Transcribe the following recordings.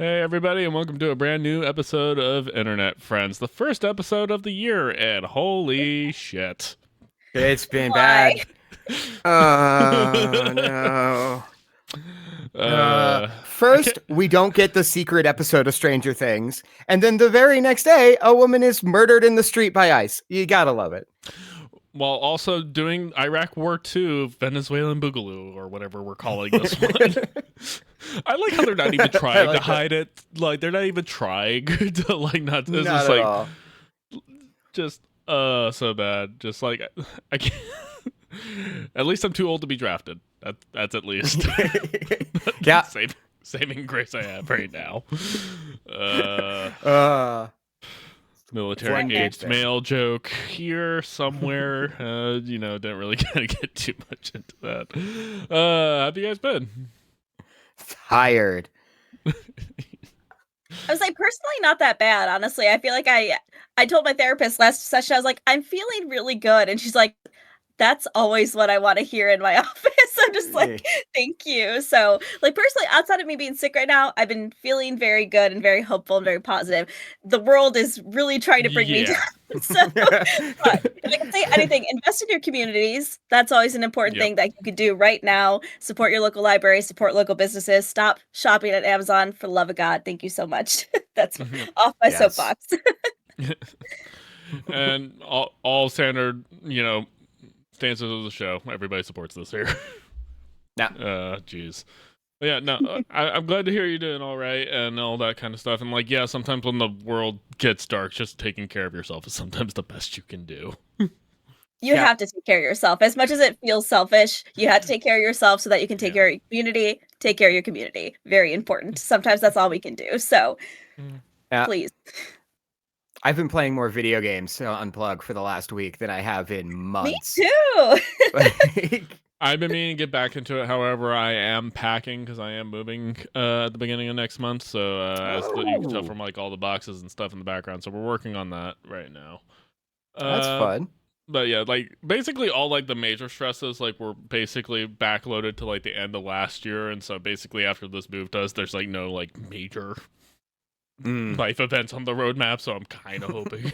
Hey, everybody, and welcome to a brand new episode of Internet Friends, the first episode of the year, and holy shit. It's been Why? bad. Oh no. I First, can't. we don't get the secret episode of Stranger Things, and then the very next day, a woman is murdered in the street by ICE. You gotta love it. While also doing Iraq War II, Venezuelan Boogaloo, or whatever we're calling this one. I like how they're not even trying to hide it. Like, they're not even trying to, like, not. It's Not just at like, all. just, so bad. Just like, I can't. At least I'm too old to be drafted. That's at least. Yeah. Saving grace I have right now. Military One aged big male joke here somewhere. Didn't really get too much into that. How have you guys been? Tired. I was like, personally, not that bad. Honestly, I feel like I told my therapist last session, I was like, I'm feeling really good, and she's like, that's always what I want to hear in my office. I'm just like, thank you. So, like, personally, outside of me being sick right now, I've been feeling very good and very hopeful and very positive. The world is really trying to bring me down. So, but if I can say anything, invest in your communities. That's always an important thing that you could do right now. Support your local library, support local businesses. Stop shopping at Amazon, for the love of God. Thank you so much. That's off my soapbox. And all standard, stances of the show. Everybody supports this here. Jeez. But yeah, no, I'm glad to hear you're doing all right and all that kind of stuff. And like, yeah, sometimes when the world gets dark, just taking care of yourself is sometimes the best you can do. You have to take care of yourself. As much as it feels selfish, you have to take care of yourself so that you can take care of your community. Take care of your community. Very important. Sometimes that's all we can do. So please. I've been playing more video games on Unplug for the last week than I have in months. Me too. I've been meaning to get back into it. However, I am packing because I am moving at the beginning of next month. So as you can tell from like all the boxes and stuff in the background. So we're working on that right now. That's fun. But yeah, like basically all like the major stresses like were basically backloaded to like the end of last year. And so basically after this move there's like no like major life events on the roadmap, so I'm kind of hoping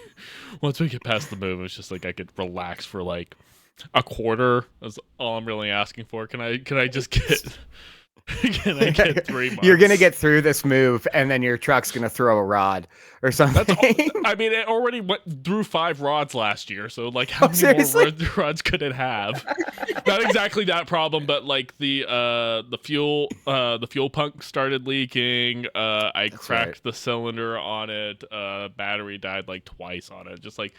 once we get past the move, it's just like I could relax for like a quarter. That's all I'm really asking for. Can I just get? Can I get 3 months? You're gonna get through this move, and then your truck's gonna throw a rod or something. I mean, it already went through 5 rods last year, so like, how many more rods could it have? Not exactly that problem, but like the fuel pump started leaking. I cracked the cylinder on it. Battery died like twice on it. Just like,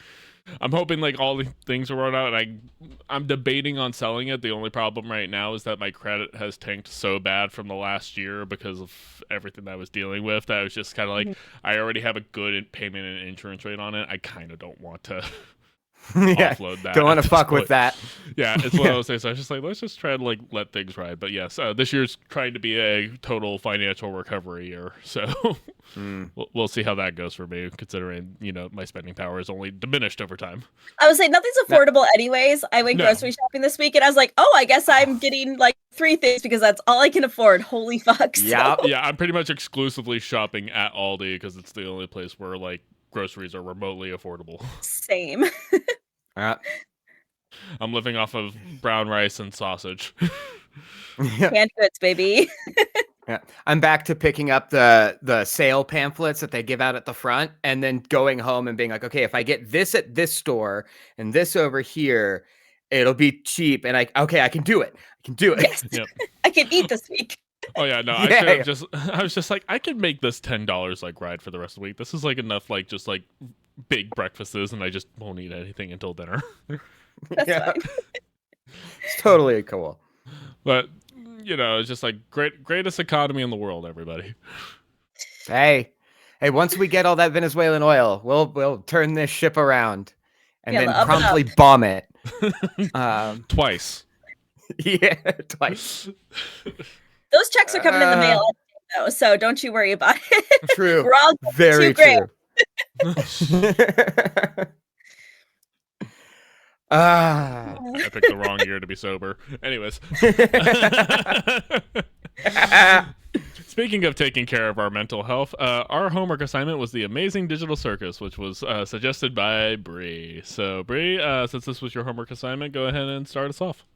I'm hoping like all the things are run out, and I'm debating on selling it. The only problem right now is that my credit has tanked so bad from the last year because of everything that I was dealing with. That I was just kind of like, I already have a good payment and insurance rate on it. I kind of don't want to offload that. Don't want to fuck with that. Yeah, it's one of those things. So I was just like, let's just try to like let things ride. But yes, this year's trying to be a total financial recovery year. So we'll see how that goes for me, considering my spending power is only diminished over time. I would say nothing's affordable anyways. I went grocery shopping this week, and I was like, oh, I guess I'm getting like 3 things because that's all I can afford. Holy fuck. Yeah, yeah. I'm pretty much exclusively shopping at Aldi because it's the only place where like groceries are remotely affordable. Same. I'm living off of brown rice and sausage. Canned goods, baby. Yeah. I'm back to picking up the sale pamphlets that they give out at the front, and then going home and being like, okay, if I get this at this store and this over here, it'll be cheap. And I can do it. I can do it. Yes. Yep. I can eat this week. Oh yeah, no, I was just like, I could make this $10 like ride for the rest of the week. This is like enough like just like big breakfasts, and I just won't eat anything until dinner. That's fine. It's totally cool. But it's just like greatest economy in the world, everybody. Hey, once we get all that Venezuelan oil, we'll turn this ship around and then promptly bomb it. Twice. Yeah, twice. Those checks are coming in the mail, though, so don't you worry about it. True. We're all very true. I picked the wrong year to be sober. Anyways. speaking of taking care of our mental health, our homework assignment was the Amazing Digital Circus, which was suggested by Bree. So, Bree, since this was your homework assignment, go ahead and start us off.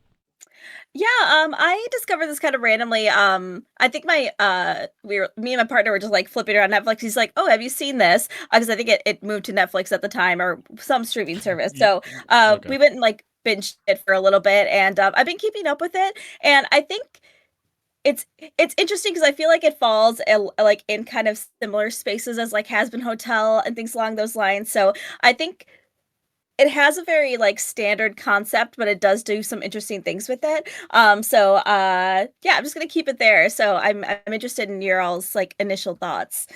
Yeah, I discovered this kind of randomly. I think me and my partner were just like flipping around Netflix. He's like, "Oh, have you seen this?" Because I think it moved to Netflix at the time or some streaming service. So, Okay. we went and like binged it for a little bit, and I've been keeping up with it. And I think it's interesting because I feel like it falls like in kind of similar spaces as like Has Been Hotel and things along those lines. So I think it has a very like standard concept, but it does do some interesting things with it. Yeah, I'm just gonna keep it there. So I'm interested in your all's like initial thoughts.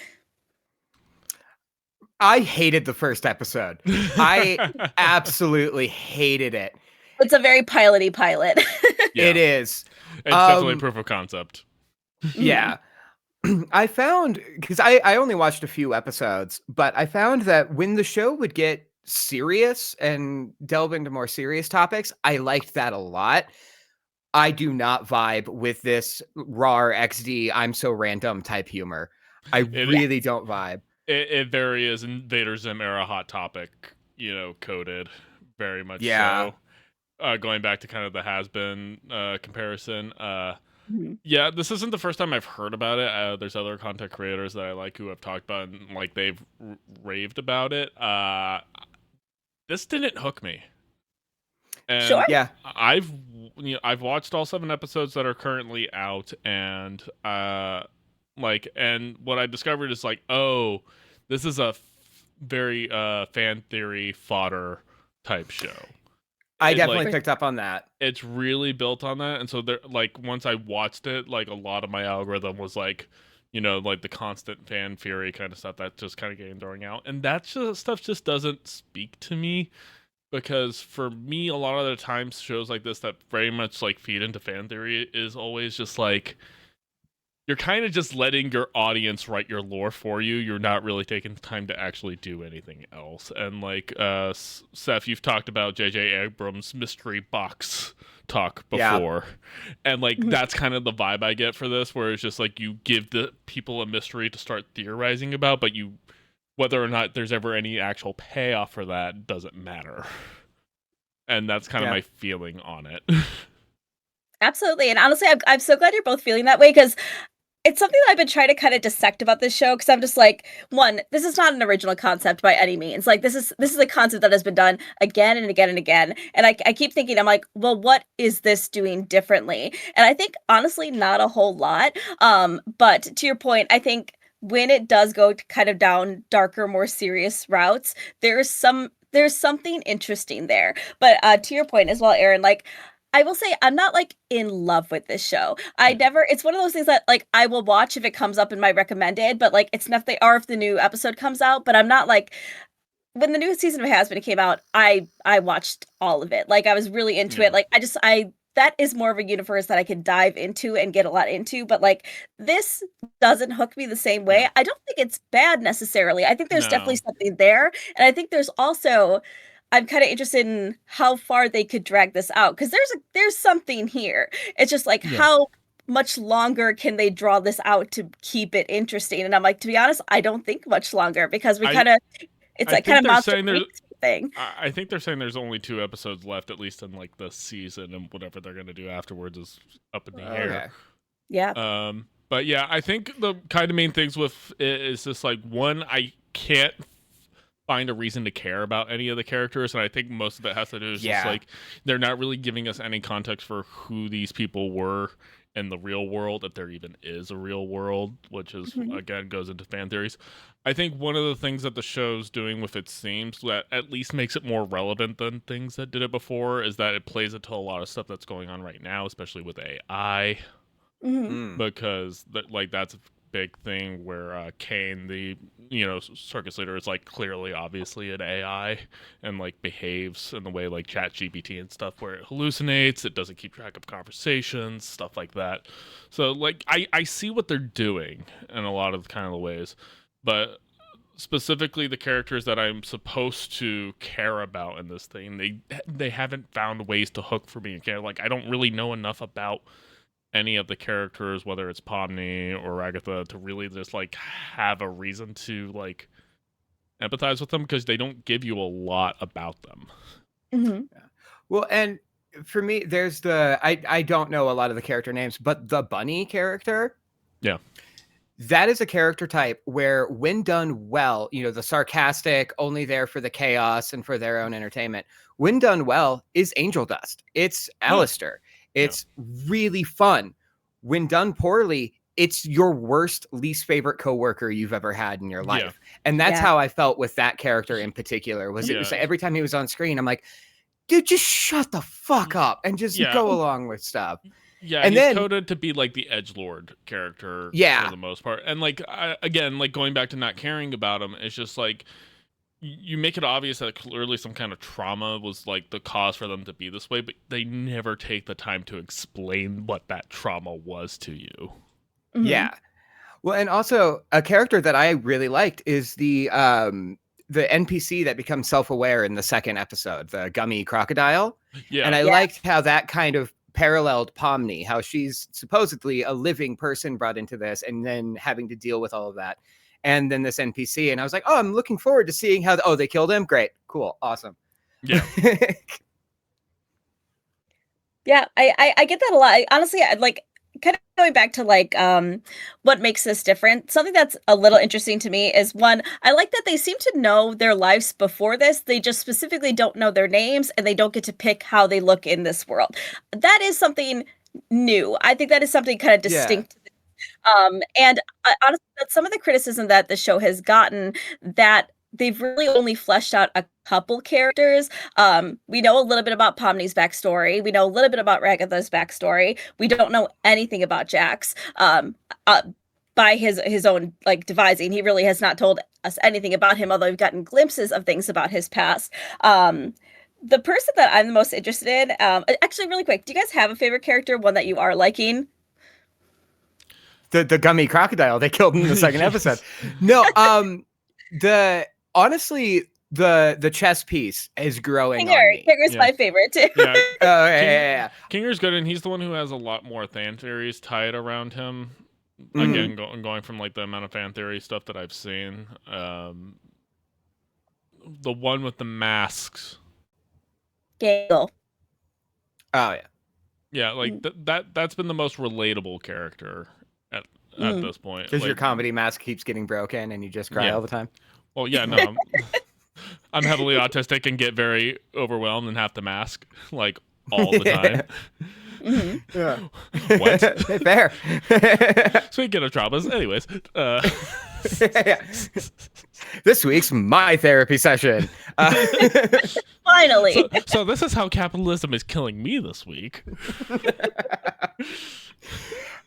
I hated the first episode. I absolutely hated it. It's a very piloty pilot. Yeah. It is. It's definitely proof of concept. Yeah. I found, because I only watched a few episodes, but I found that when the show would get serious and delve into more serious topics, I liked that a lot. I do not vibe with this raw XD, I'm so random type humor. I really don't vibe. It very is Invader Zim era Hot Topic, coded very much. Yeah. So, going back to kind of the has-been comparison, yeah, this isn't the first time I've heard about it. There's other content creators that I like who have talked about and like they've raved about it. This didn't hook me. And Sure. Yeah. I've watched all 7 episodes that are currently out, and and what I discovered is like, oh, this is a very fan theory fodder type show. I definitely picked up on that. It's really built on that, and so there, like, once I watched it, like, a lot of my algorithm was like, like the constant fan fury kind of stuff that just kind of getting throwing out, and that stuff just doesn't speak to me, because for me, a lot of the times shows like this that very much like feed into fan theory is always just like, you're kind of just letting your audience write your lore for you. You're not really taking the time to actually do anything else. And like Seth, you've talked about J.J. Abrams' mystery box talk before. Yeah. And like that's kind of the vibe I get for this, where it's just like you give the people a mystery to start theorizing about, but whether or not there's ever any actual payoff for that doesn't matter. And that's kind of my feeling on it. Absolutely. And honestly, I'm so glad you're both feeling that way, because it's something that I've been trying to kind of dissect about this show, because I'm just like, one, this is not an original concept by any means. Like, this is a concept that has been done again and again and again. And I keep thinking, I'm like, well, what is this doing differently? And I think, honestly, not a whole lot. But to your point, I think when it does go kind of down darker, more serious routes, there's something interesting there. But to your point as well, Aaron, like, I will say I'm not like in love with this show. It's one of those things that like I will watch if it comes up in my recommended, but like it's not if the new episode comes out, but I'm not like, when the new season of Has Been came out, I watched all of it. Like I was really into it. Like that is more of a universe that I can dive into and get a lot into, but like this doesn't hook me the same way. I don't think it's bad necessarily. I think there's definitely something there. And I think there's also, I'm kind of interested in how far they could drag this out, because there's something here. It's just like how much longer can they draw this out to keep it interesting? And I'm like, to be honest, I don't think much longer, because we kind of monster thing. I think they're saying there's only 2 episodes left, at least in like the season, and whatever they're going to do afterwards is up in the air. Yeah. But yeah, I think the kind of main things with it is just like, one, I can't find a reason to care about any of the characters, and I think most of it has to do with just like they're not really giving us any context for who these people were in the real world, if there even is a real world, which is again goes into fan theories. I think one of the things that the show's doing with its themes that at least makes it more relevant than things that did it before is that it plays into a lot of stuff that's going on right now, especially with AI. Because that's a big thing where Kane, the circus leader, is like clearly obviously an AI and like behaves in the way like ChatGPT and stuff, where it hallucinates, it doesn't keep track of conversations, stuff like that. So like I see what they're doing in a lot of kind of the ways, but specifically the characters that I'm supposed to care about in this thing, they haven't found ways to hook for me. Like I don't really know enough about any of the characters, whether it's Pomni or Agatha, to really just like have a reason to like empathize with them, because they don't give you a lot about them. Mm-hmm. Well, and for me, there's I don't know a lot of the character names, but the bunny character. Yeah. That is a character type where, when done well, the sarcastic, only there for the chaos and for their own entertainment, when done well, is Angel Dust. It's Alistair. It's really fun. When done poorly, it's your worst, least favorite coworker you've ever had in your life. Yeah. And that's how I felt with that character in particular. It was every time he was on screen, I'm like, dude, just shut the fuck up and just go along with stuff. Yeah, and he's then coded to be like the edgelord character for the most part. And like, again, like going back to not caring about him, it's just like you make it obvious that clearly some kind of trauma was like the cause for them to be this way, but they never take the time to explain what that trauma was to you. Mm-hmm. Yeah. Well, and also a character that I really liked is the NPC that becomes self-aware in the second episode, the gummy crocodile. Yeah. And I liked how that kind of paralleled Pomni, how she's supposedly a living person brought into this and then having to deal with all of that. And then this NPC. And I was like, oh, I'm looking forward to seeing how, they killed him. Great. Cool. Awesome. Yeah. Yeah, I get that a lot. Honestly, I'd like kind of going back to like what makes this different. Something that's a little interesting to me is, one, I like that they seem to know their lives before this. They just specifically don't know their names, and they don't get to pick how they look in this world. That is something new. I think that is something kind of distinct. And honestly, that's some of the criticism that the show has gotten, that they've really only fleshed out a couple characters. We know a little bit about Pomni's backstory. We know a little bit about Ragatha's backstory. We don't know anything about Jax. By his own like devising, he really has not told us anything about him, although we've gotten glimpses of things about his past. The person that I'm the most interested in, actually, really quick, do you guys have a favorite character, one that you are liking? The gummy crocodile they killed in the second episode. No, honestly, the chess piece is growing on me. Kinger's my favorite too. Yeah. Kinger's good, and he's the one who has a lot more fan theories tied around him. Again, going from like the amount of fan theory stuff that I've seen. The one with the masks. Gale. Oh yeah. Yeah, like that's been the most relatable character at this point. Because like, your comedy mask keeps getting broken and you just cry all the time. Well, yeah, no. I'm heavily autistic and get very overwhelmed and have to mask like all the time. Yeah. What? Fair. Speaking of traumas, anyways. This week's my therapy session. Finally. So this is how capitalism is killing me this week.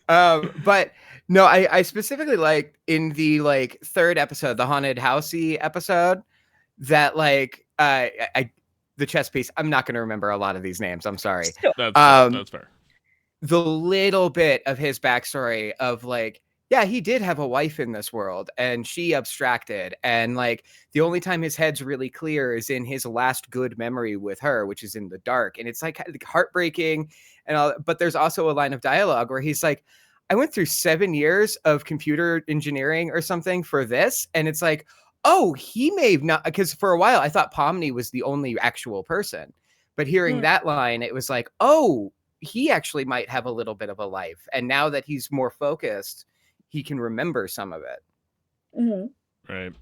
But no, I specifically like in the like third episode, the haunted housey episode, that like the chess piece. I'm not going to remember a lot of these names. I'm sorry. That's fair. The little bit of his backstory of like, yeah, he did have a wife in this world and she abstracted, and like the only time his head's really clear is in his last good memory with her, which is in the dark, and it's like heartbreaking and all. But there's also a line of dialogue where he's like, I went through 7 years of computer engineering or something for this, and it's like, oh, he may have not, because for a while I thought Pomni was the only actual person, but hearing that line, it was like, oh, he actually might have a little bit of a life, and now that he's more focused, he can remember some of it. Right.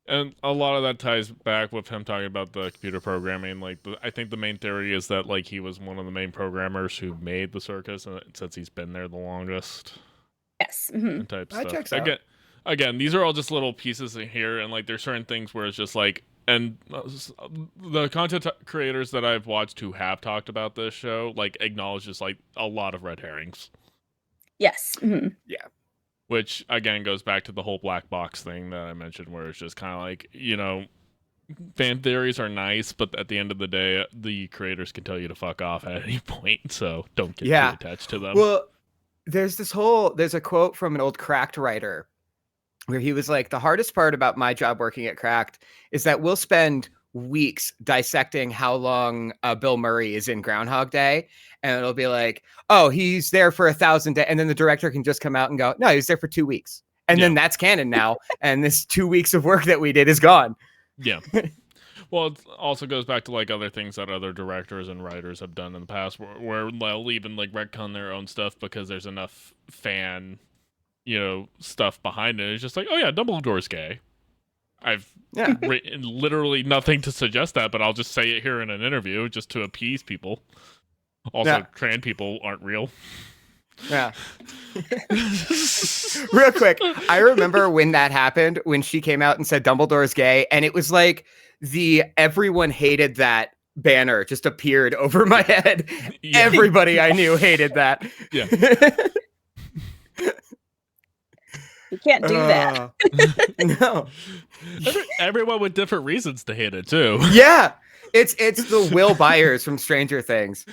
And a lot of that ties back with him talking about the computer programming. Like, I think the main theory is that like he was one of the main programmers who made the circus, and since he's been there the longest. Yes. Type That stuff. checks out. Again, these are all just little pieces in here, and like there's certain things where it's just like, and the content creators that I've watched who have talked about this show like acknowledge just like a lot of red herrings. Yes. Yeah. Which again goes back to the whole black box thing that I mentioned, where it's just kind of like, fan theories are nice, but at the end of the day, the creators can tell you to fuck off at any point, so don't get too attached to them. Well, there's a quote from an old Cracked writer where he was like, the hardest part about my job working at Cracked is that we'll spend weeks dissecting how long Bill Murray is in Groundhog Day, and it'll be like, oh, he's there for 1,000 days, and then the director can just come out and go, no, he's there for 2 weeks, and then that's canon now, and this 2 weeks of work that we did is gone. Yeah. Well, it also goes back to like other things that other directors and writers have done in the past, where they'll even like retcon their own stuff because there's enough fan, stuff behind it. It's just like, oh yeah, Dumbledore's gay. I've written literally nothing to suggest that, but I'll just say it here in an interview just to appease people. Also, trans people aren't real. Yeah. Real quick, I remember when that happened, when she came out and said Dumbledore's gay, and it was like the everyone hated that banner just appeared over my head. Yeah. Everybody I knew hated that. Yeah. You can't do that. No. Everyone with different reasons to hate it too. Yeah. It's the Will Byers from Stranger Things.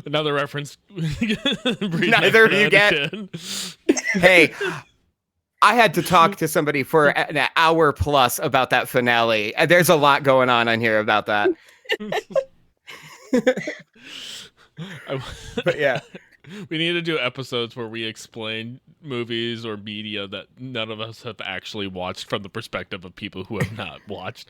Another reference. Neither of you get. Hey, I had to talk to somebody for an hour plus about that finale. There's a lot going on here about that. But yeah. We need to do episodes where we explain movies or media that none of us have actually watched from the perspective of people who have not watched.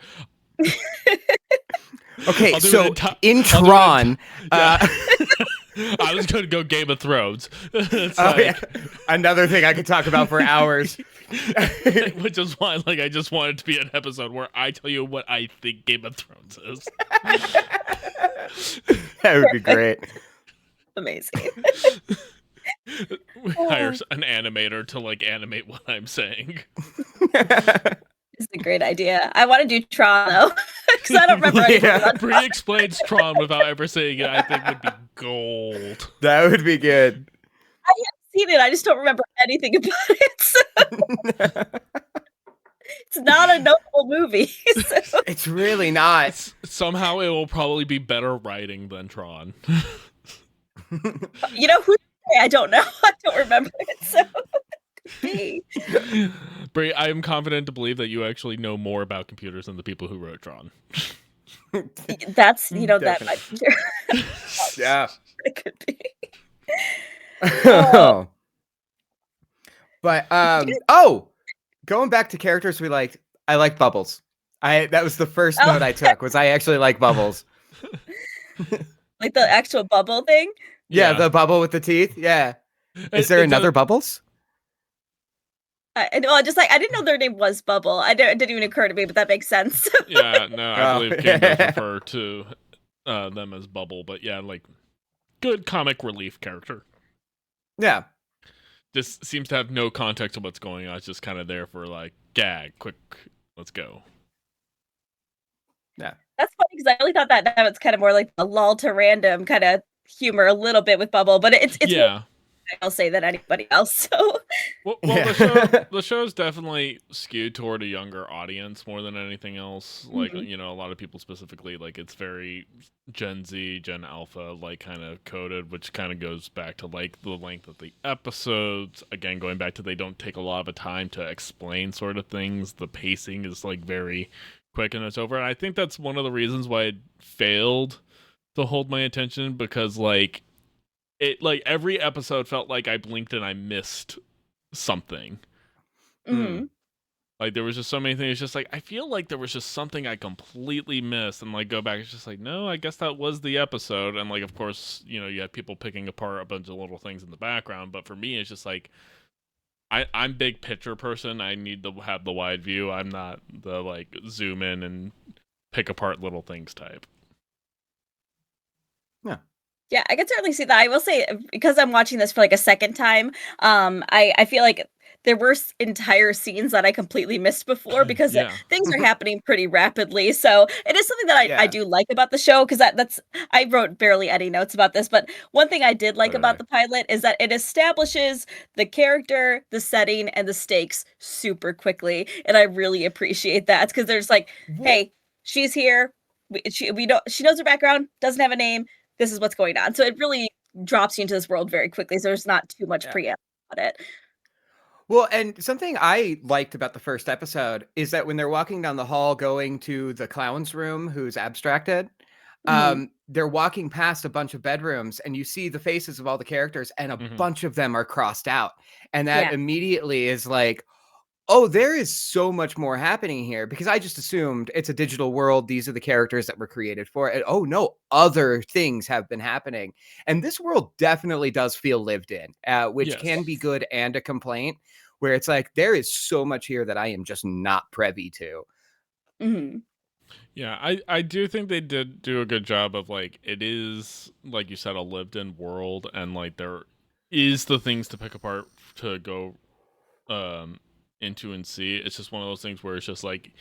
Okay, so in Tron, I was going to go Game of Thrones. Another thing I could talk about for hours. Which is why, I just wanted to be an episode where I tell you what I think Game of Thrones is. That would be great. Amazing. Hire an animator to animate what I'm saying. It's a great idea. I want to do Tron though, because I don't remember anything about Bree explains Tron without ever saying it. I think would be gold. That would be good. I haven't seen it. I just don't remember anything about it. So. It's not a notable movie. So. It's really not. Somehow it will probably be better writing than Tron. Who? I don't know. I don't remember it. So. Brie, I am confident to believe that you actually know more about computers than the people who wrote Tron. That's that might be true. Yeah, it could be. But going back to characters we liked, I liked Bubbles. That was the first note I took. Was I actually like Bubbles? Like the actual bubble thing? Yeah, the bubble with the teeth. Yeah. Is there another Bubbles? I didn't know their name was Bubble. It didn't even occur to me, but that makes sense. Yeah, no, I believe King does refer to them as Bubble, but yeah, good comic relief character. Yeah. Just seems to have no context of what's going on. It's just kind of there for gag, quick, let's go. Yeah. That's funny because I really thought that was kind of more like a lull to random kind of humor a little bit with Bubble, but it's yeah. I'll say that anybody else. So well the show's definitely skewed toward a younger audience more than anything else. A lot of people specifically it's very Gen Z, Gen Alpha kind of coded, which kind of goes back to the length of the episodes. Again, going back to they don't take a lot of time to explain sort of things. The pacing is very quick and it's over. And I think that's one of the reasons why it failed to hold my attention, because it every episode felt like I blinked and I missed something. Mm-hmm. There was just so many things. It's just I feel like there was just something I completely missed, and go back. It's just no, I guess that was the episode. And of course, you had people picking apart a bunch of little things in the background. But for me, it's just I'm big picture person. I need to have the wide view. I'm not the zoom in and pick apart little things type. Yeah. Yeah, I can certainly see that. I will say, because I'm watching this for a second time, I feel like there were entire scenes that I completely missed before because things are happening pretty rapidly. So it is something that I do like about the show, because I wrote barely any notes about this, but one thing I did like about the pilot is that it establishes the character, the setting, and the stakes super quickly, and I really appreciate that, because there's hey, she's here, she knows her background, doesn't have a name. This is what's going on. So it really drops you into this world very quickly. So there's not too much preamble about it. Well, and something I liked about the first episode is that when they're walking down the hall going to the clown's room who's abstracted, they're walking past a bunch of bedrooms and you see the faces of all the characters and a bunch of them are crossed out. And that immediately is like, oh, there is so much more happening here, because I just assumed it's a digital world. These are the characters that were created for it. Oh no, other things have been happening. And this world definitely does feel lived in, which can be good and a complaint, where it's like, there is so much here that I am just not privy to. Yeah, I do think they did do a good job of, like, it is, like you said, a lived in world, and like there is the things to pick apart to go into and see. It's just one of those things where it's just like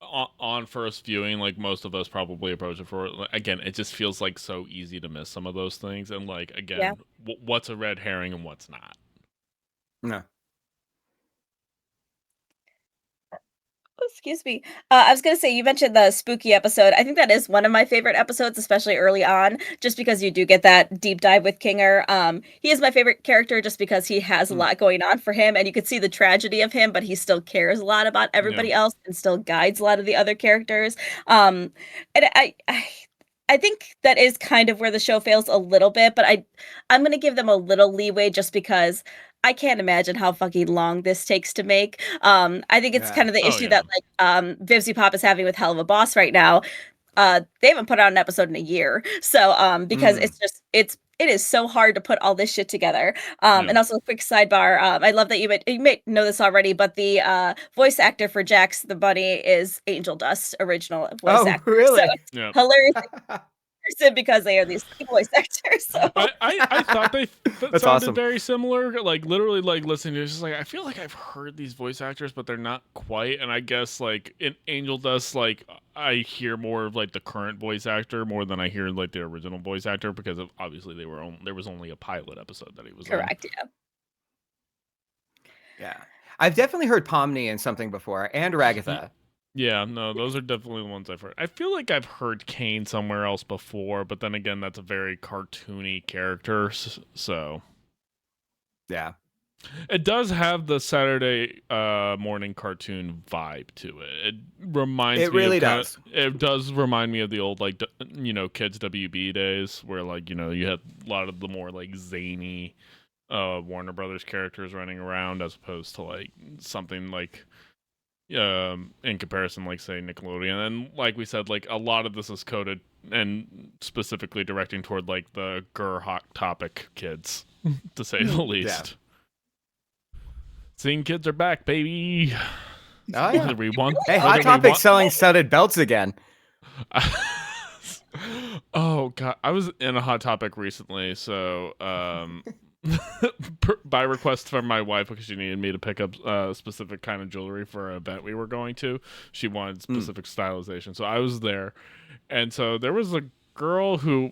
on first viewing, like most of us probably approach it for, again, it just feels like so easy to miss some of those things, and like, again, what's a red herring and what's not. No. Excuse me. I was going to say, you mentioned the spooky episode. I think that is one of my favorite episodes, especially early on, just because you do get that deep dive with Kinger. He is my favorite character just because he has a lot going on for him, and you could see the tragedy of him, but he still cares a lot about everybody else and still guides a lot of the other characters. And I think that is kind of where the show fails a little bit, but I'm going to give them a little leeway just because I can't imagine how fucking long this takes to make. I think it's kind of the issue that like Vivzy Pop is having with Hell of a Boss right now. They haven't put out an episode in a year. So because it is so hard to put all this shit together. And also a quick sidebar. I love that you may know this already, but the voice actor for Jax the Bunny is Angel Dust, original voice actor. Really? So hilarious. Because they are these voice actors. So. I thought they sounded awesome. very similar. Like literally, like listening to it, it's just like I feel like I've heard these voice actors, but they're not quite. And I guess like in Angel Dust, like I hear more of like the current voice actor more than I hear like the original voice actor, because of, obviously there was only a pilot episode that he was correct. on. Yeah. I've definitely heard Pomni in something before, and Ragatha. Yeah, no, those are definitely the ones I've heard. I feel like I've heard Kane somewhere else before, but then again, that's a very cartoony character, so... Yeah. It does have the Saturday morning cartoon vibe to it. It reminds me... It really does. It does remind me of the old, like, kids WB days, where, like, you had a lot of the more, like, zany Warner Brothers characters running around, as opposed to, like, something like... in comparison, like say Nickelodeon, and like we said, like a lot of this is coded and specifically directing toward like the hot topic kids, to say the least. Seeing kids are back, baby. Oh yeah, we won. Hey, Hot Topic selling studded belts again. Oh god, I was in a Hot Topic recently, so by request from my wife, because she needed me to pick up a specific kind of jewelry for an event we were going to. She wanted specific stylization, so I was there, and so there was a girl who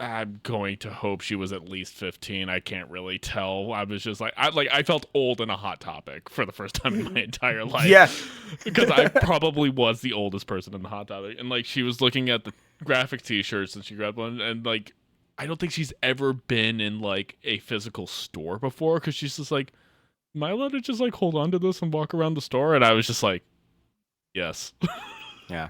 I'm going to hope she was at least 15. I can't really tell. I was just like I felt old in a Hot Topic for the first time in my entire life. Yeah, because I probably was the oldest person in the Hot Topic, and like she was looking at the graphic T-shirts and she grabbed one, and like I don't think she's ever been in like a physical store before, because she's just like, am I allowed to just like hold on to this and walk around the store? And I was just like, yes. Yeah,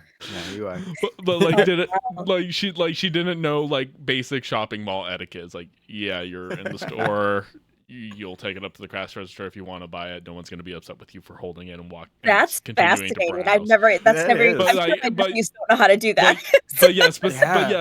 you are. but like did it like she didn't know like basic shopping mall etiquette. It's like, yeah, you're in the store. You'll take it up to the cash register if you want to buy it. No one's going to be upset with you for holding it and walk. That's fascinating. I've never. I'm sure my nephews don't know how to do that.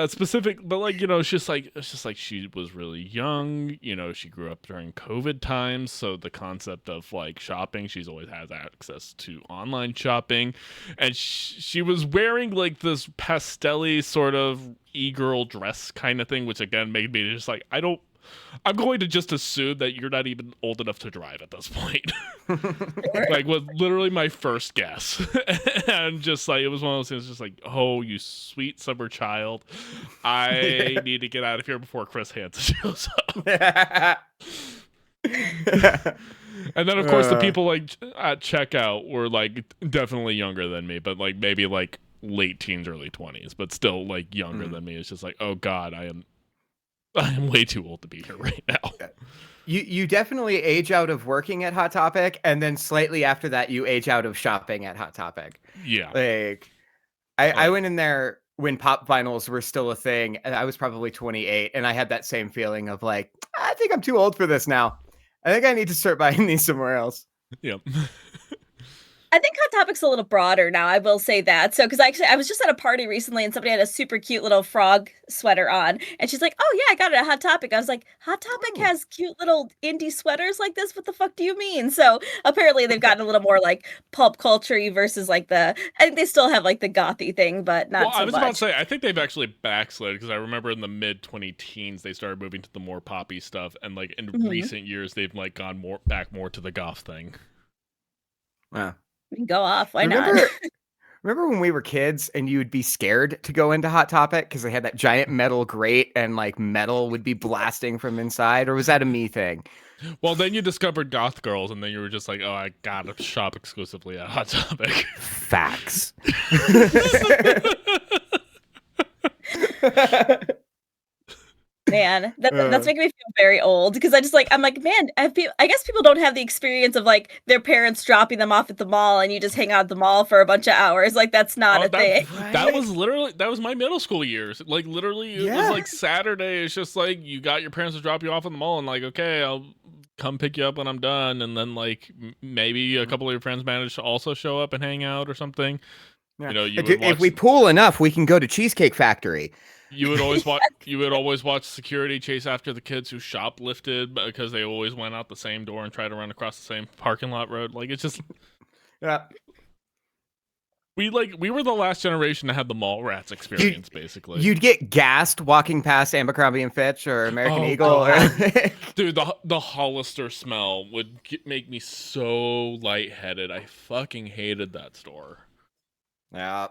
Specific. But like it's just like she was really young. She grew up during COVID times, so the concept of like shopping, she's always had access to online shopping, and she was wearing like this pastel-y sort of e-girl dress kind of thing, which again made me just like I'm going to just assume that you're not even old enough to drive at this point. Like, was literally my first guess. And just like, it was one of those things, just like, oh, you sweet summer child. I need to get out of here before Chris Hansen shows up. And then, of course, the people like at checkout were like definitely younger than me, but like maybe like late teens, early 20s, but still like younger than me. It's just like, oh God, I am way too old to be here right now. You definitely age out of working at Hot Topic, and then slightly after that, you age out of shopping at Hot Topic. Yeah. Like, I went in there when pop vinyls were still a thing, and I was probably 28, and I had that same feeling of like, I think I'm too old for this now. I think I need to start buying these somewhere else. Yep. I think Hot Topic's a little broader now. I will say that. So, because I was just at a party recently and somebody had a super cute little frog sweater on, and she's like, "Oh yeah, I got it at Hot Topic." I was like, "Hot Topic has cute little indie sweaters like this? What the fuck do you mean?" So apparently they've gotten a little more like pulp culture-y versus like I think they still have like the gothy thing, but not so I was much. about to say, I think they've actually backslid because I remember in the mid 2010s they started moving to the more poppy stuff, and like in recent years they've like gone back more to the goth thing. Yeah. Go off. Why not? Remember when we were kids and you would be scared to go into Hot Topic because they had that giant metal grate and like metal would be blasting from inside? Or was that a me thing? Well, then you discovered goth girls and then you were just like, oh, I gotta shop exclusively at Hot Topic. Facts. Man, that's making me feel very old because I'm like, man, I guess people don't have the experience of like their parents dropping them off at the mall and you just hang out at the mall for a bunch of hours. Like that's not a thing. That was my middle school years. Like literally, it was like Saturday. It's just like you got your parents to drop you off at the mall and like, okay, I'll come pick you up when I'm done. And then like maybe a couple of your friends managed to also show up and hang out or something. Yeah. You know, if we pool enough, we can go to Cheesecake Factory. You would always watch. You would always watch security chase after the kids who shoplifted because they always went out the same door and tried to run across the same parking lot road. Like it's just, yeah. We were the last generation to have the mall rats experience. Basically, you'd get gassed walking past Abercrombie and Fitch or American Eagle. Dude, the Hollister smell would make me so lightheaded. I fucking hated that store. Yeah.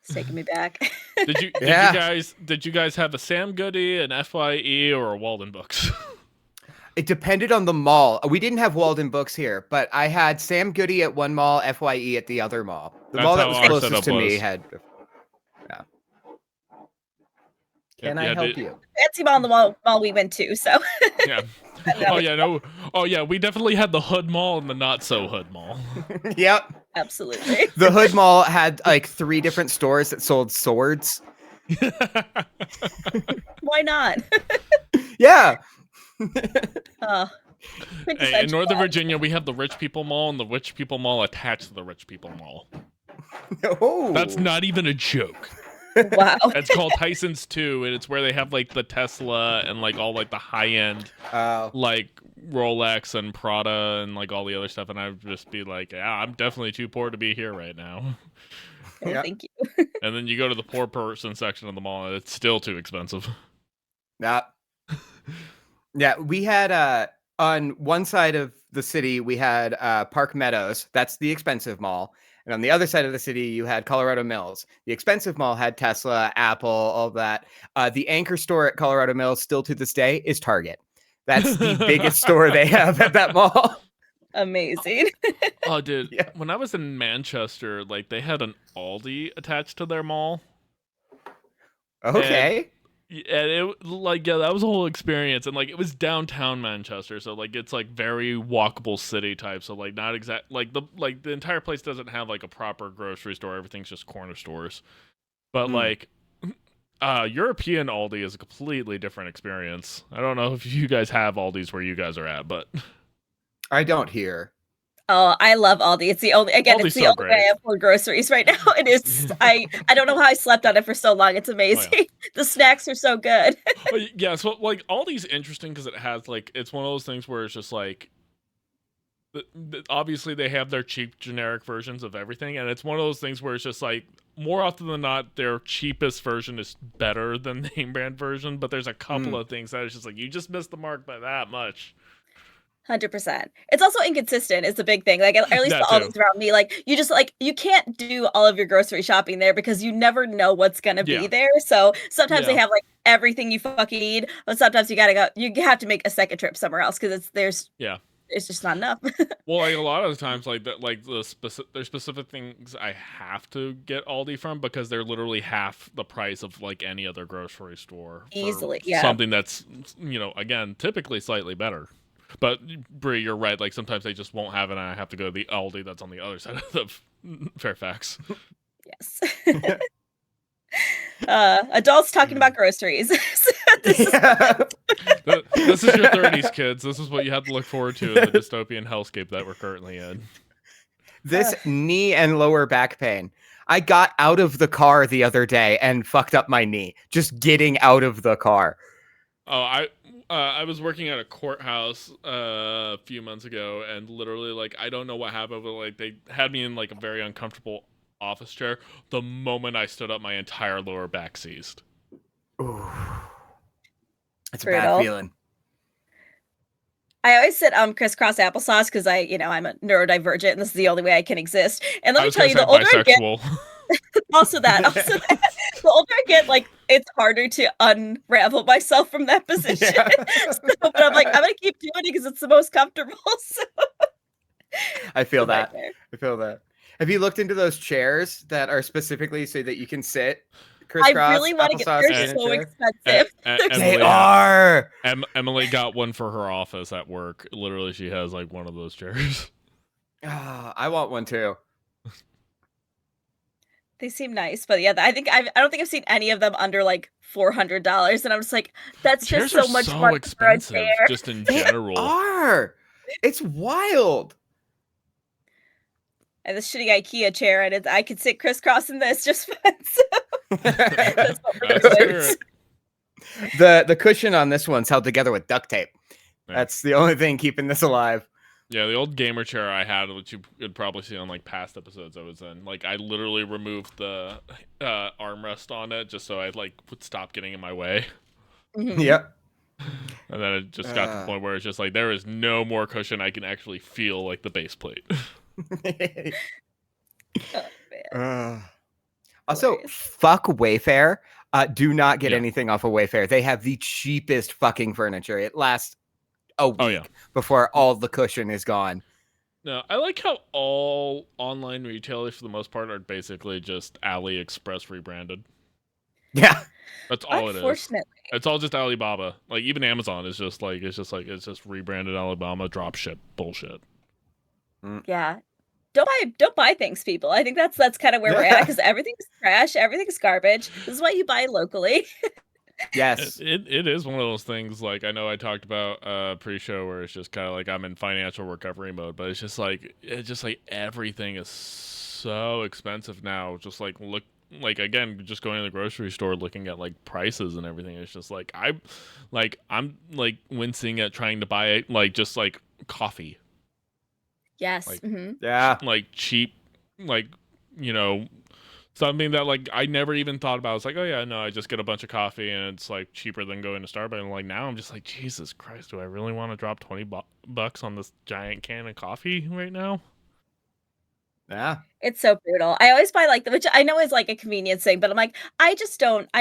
It's taking me back. Did you guys have a Sam Goody, an FYE, or a Walden Books? It depended on the mall. We didn't have Walden Books here, but I had Sam Goody at one mall, FYE at the other mall. The mall that was closest to me had. Yeah. Can I help you? Fancy mall, the mall we went to. So. Yeah. We definitely had the Hood Mall and the Not So Hood Mall. Yep. Absolutely. The Hood Mall had like 3 different stores that sold swords. Why not? Yeah. Hey, in Northern Virginia, we have the Rich People Mall and the Rich People Mall attached to the Rich People Mall. Oh. That's not even a joke. Wow. It's called Tyson's 2, and it's where they have like the Tesla and like all like the high end like Rolex and Prada and like all the other stuff, and I'd just be like, yeah, I'm definitely too poor to be here right now. Oh, yeah. Thank you. And then you go to the poor person section of the mall and it's still too expensive. Yeah. We had on one side of the city we had Park Meadows. That's the expensive mall. And on the other side of the city, you had Colorado Mills. The expensive mall had Tesla, Apple, all that. The anchor store at Colorado Mills, still to this day, is Target. That's the biggest store they have at that mall. Amazing. Oh, dude. Yeah. When I was in Manchester, like they had an Aldi attached to their mall. Okay. And it that was a whole experience, and like it was downtown Manchester, so like it's like very walkable city type, so like not exact the entire place doesn't have like a proper grocery store, everything's just corner stores, but like European Aldi is a completely different experience. I don't know if you guys have Aldis where you guys are at, but I don't hear. Oh, I love Aldi. It's the only Aldi's only way I afford groceries right now. It is. I don't know how I slept on it for so long. It's amazing. Oh, yeah. The snacks are so good. Yeah, so like Aldi's interesting because it has like it's one of those things where it's just like obviously they have their cheap generic versions of everything, and it's one of those things where it's just like more often than not their cheapest version is better than the name brand version, but there's a couple of things that it's just like you just missed the mark by that much. 100%. It's also inconsistent is the big thing. Like at least all these around me, like you just like you can't do all of your grocery shopping there because you never know what's gonna be there. So sometimes they have like everything you fucking need, but sometimes you have to make a second trip somewhere else because there's it's just not enough. Well, like a lot of the times, like that, like there's specific things I have to get Aldi from because they're literally half the price of like any other grocery store for Easily, yeah. something that's, you know, again, typically slightly better. But Brie, you're right. Like sometimes they just won't have it, and I have to go to the Aldi that's on the other side of the Fairfax. Yes. Adults talking about groceries. This is This is your 30s, kids. This is what you have to look forward to in the dystopian hellscape that we're currently in. This knee and lower back pain. I got out of the car the other day and fucked up my knee. Just getting out of the car. Oh, I was working at a courthouse a few months ago, and literally, like, I don't know what happened, but like they had me in like a very uncomfortable office chair. The moment I stood up, my entire lower back seized. Ooh. It's a Brutal. bad feeling. I always sit crisscross applesauce because I'm a neurodivergent and this is the only way I can exist. And let me tell you, the older I get, also that, the older I get, like it's harder to unravel myself from that position. Yeah. But I'm like, I'm gonna keep doing it because it's the most comfortable. So. I feel that. I feel that. Have you looked into those chairs that are specifically so that you can sit? I really want to get. They're so expensive. They are. Emily got one for her office at work. Literally, she has like one of those chairs. I want one too. They seem nice, but yeah, I don't think I've seen any of them under like $400, and I'm just like, that's just so much more expensive, just in general. They are. It's wild. And this shitty IKEA chair, and I could sit crisscross in this just fine. So. That's the cushion on this one's held together with duct tape. Yeah. That's the only thing keeping this alive. Yeah, the old gamer chair I had, which you could probably see on like past episodes I was in, like I literally removed the armrest on it just so I like would stop getting in my way. Mm-hmm. Yep. And then it just got to the point where it's just like there is no more cushion. I can actually feel like the base plate. Also, fuck Wayfair. Do not get anything off of Wayfair. They have the cheapest fucking furniture. It lasts a week before all the cushion is gone. No, I like how all online retailers, for the most part, are basically just AliExpress rebranded. Yeah, that's all it is. Unfortunately, it's all just Alibaba. Like even Amazon is just it's rebranded Alibaba dropship bullshit. Yeah. Don't buy things, people. I think that's kind of where we're at because everything's trash, everything's garbage. This is why you buy locally. Yes, it is one of those things. Like I know I talked about pre-show where it's just kind of like I'm in financial recovery mode, but it's just like everything is so expensive now. Just like look, like again, just going to the grocery store, looking at like prices and everything. It's just like I'm wincing at trying to buy like just like coffee. Yes. Like, yeah. Like cheap, like, you know, something that like I never even thought about. It's like, oh yeah, no, I just get a bunch of coffee and it's like cheaper than going to Starbucks. And like now I'm just like, Jesus Christ, do I really want to drop $20 on this giant can of coffee right now? Yeah. It's so brutal. I always buy like, which I know is like a convenience thing, but I'm like, I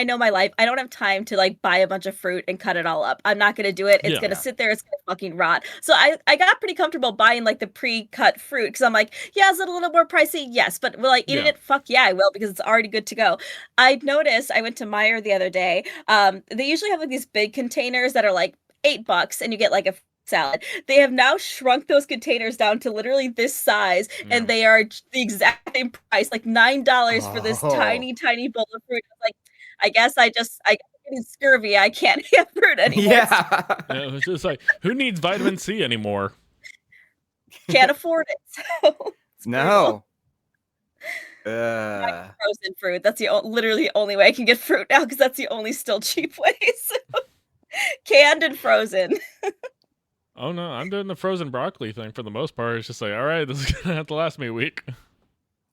know my life. I don't have time to like buy a bunch of fruit and cut it all up. I'm not going to do it. It's going to sit there. It's going to fucking rot. So I got pretty comfortable buying like the pre-cut fruit because I'm like, yeah, is it a little more pricey? Yes. But will I eat it? Fuck yeah, I will because it's already good to go. I noticed I went to Meijer the other day. They usually have like these big containers that are like $8 and you get like a salad. They have now shrunk those containers down to literally this size, and they are the exact same price, like $9 for this tiny bowl of fruit. Like, I guess I getting scurvy. I can't have fruit anymore. Yeah, it's just like who needs vitamin C anymore? Can't afford it. So no. Frozen fruit. That's literally the only way I can get fruit now because that's the only still cheap way. So. Canned and frozen. Oh no, I'm doing the frozen broccoli thing for the most part. It's just like, all right, this is gonna have to last me a week.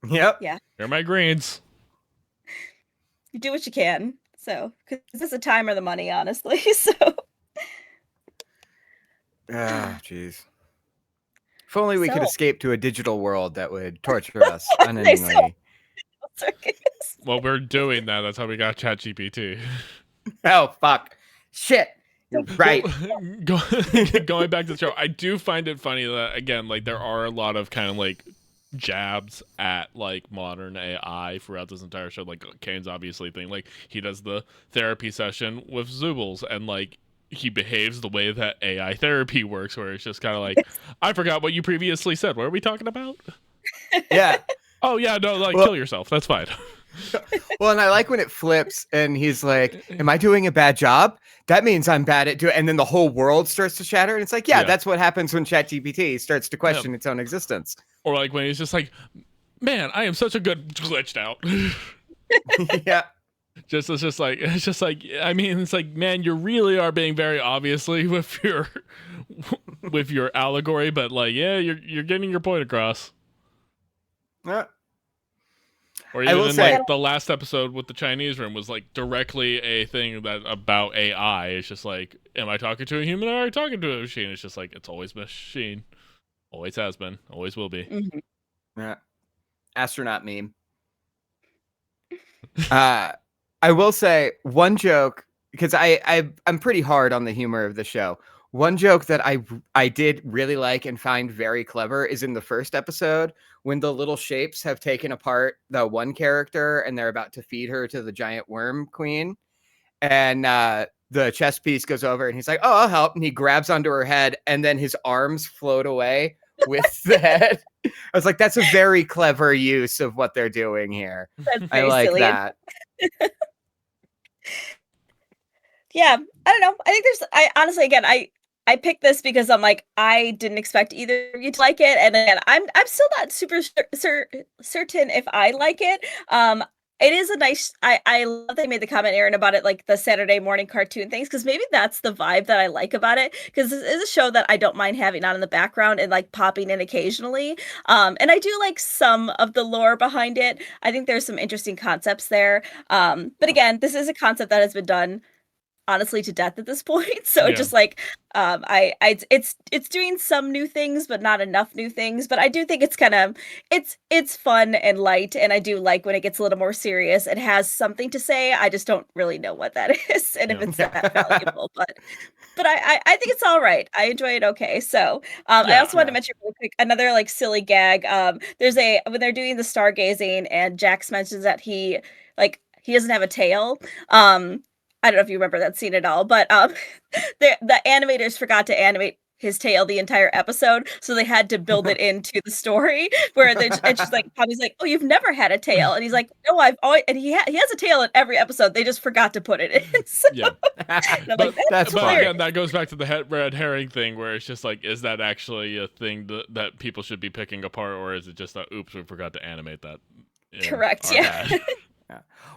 Yep. Yeah. Here are my greens. You do what you can. So, because it's the time or the money, honestly. So. Jeez. If only we could escape to a digital world that would torture us unendingly. Well, we're doing that. That's how we got ChatGPT. Oh fuck! Shit! Right. Going back to the show, I do find it funny that, again, like, there are a lot of kind of like jabs at like modern AI throughout this entire show. Like, Kane's obviously thing, like, he does the therapy session with Zoobles, and like he behaves the way that AI therapy works, where it's just kind of like, I forgot what you previously said. What are we talking about? Yeah. Oh yeah, no, like, kill yourself. That's fine. Well, and I like when it flips and he's like, am I doing a bad job? That means I'm bad at doing, and then the whole world starts to shatter. And it's like, yeah, that's what happens when ChatGPT starts to question its own existence. Or like when he's just like, man, I am such a good glitched out. Yeah. It's just like, I mean, it's like, man, you really are being very obviously with your allegory, but like, yeah, you're getting your point across. Yeah. Or even in like the last episode with the Chinese room was like directly a thing that about AI. It's just like, am I talking to a human or am I talking to a machine? It's just like, it's always machine. Always has been. Always will be. Mm-hmm. Yeah. Astronaut meme. I will say one joke, because I'm pretty hard on the humor of the show. One joke that I did really like and find very clever is in the first episode when the little shapes have taken apart the one character and they're about to feed her to the giant worm queen. And the chess piece goes over and he's like, oh, I'll help. And he grabs onto her head and then his arms float away with the head. I was like, that's a very clever use of what they're doing here. I like silly. That. Yeah, I don't know. I think I honestly, again, I picked this because I'm like, I didn't expect either of you to like it, and then I'm still not super certain if I like it. It is a nice. I love they made the comment, Aaron, about it, like the Saturday morning cartoon things, because maybe that's the vibe that I like about it. Because this is a show that I don't mind having on in the background and like popping in occasionally. And I do like some of the lore behind it. I think there's some interesting concepts there. But again, this is a concept that has been done honestly to death at this point, so just like it's doing some new things but not enough new things, but I do think it's kind of it's fun and light, and I do like when it gets a little more serious. It has something to say, I just don't really know what that is and if it's that valuable, but I think it's all right. I enjoy it. Okay, so I also wanted to mention really quick another like silly gag. There's when they're doing the stargazing and Jax mentions that he doesn't have a tail. I don't know if you remember that scene at all, but the animators forgot to animate his tail the entire episode, so they had to build it into the story. Where it's just like Tommy's like, "Oh, you've never had a tail," and he's like, "No, I've always." And he has a tail in every episode. They just forgot to put it in. So, but again, that goes back to the red herring thing, where it's just like, is that actually a thing that people should be picking apart, or is it just that, oops, we forgot to animate that? Correct. Yeah.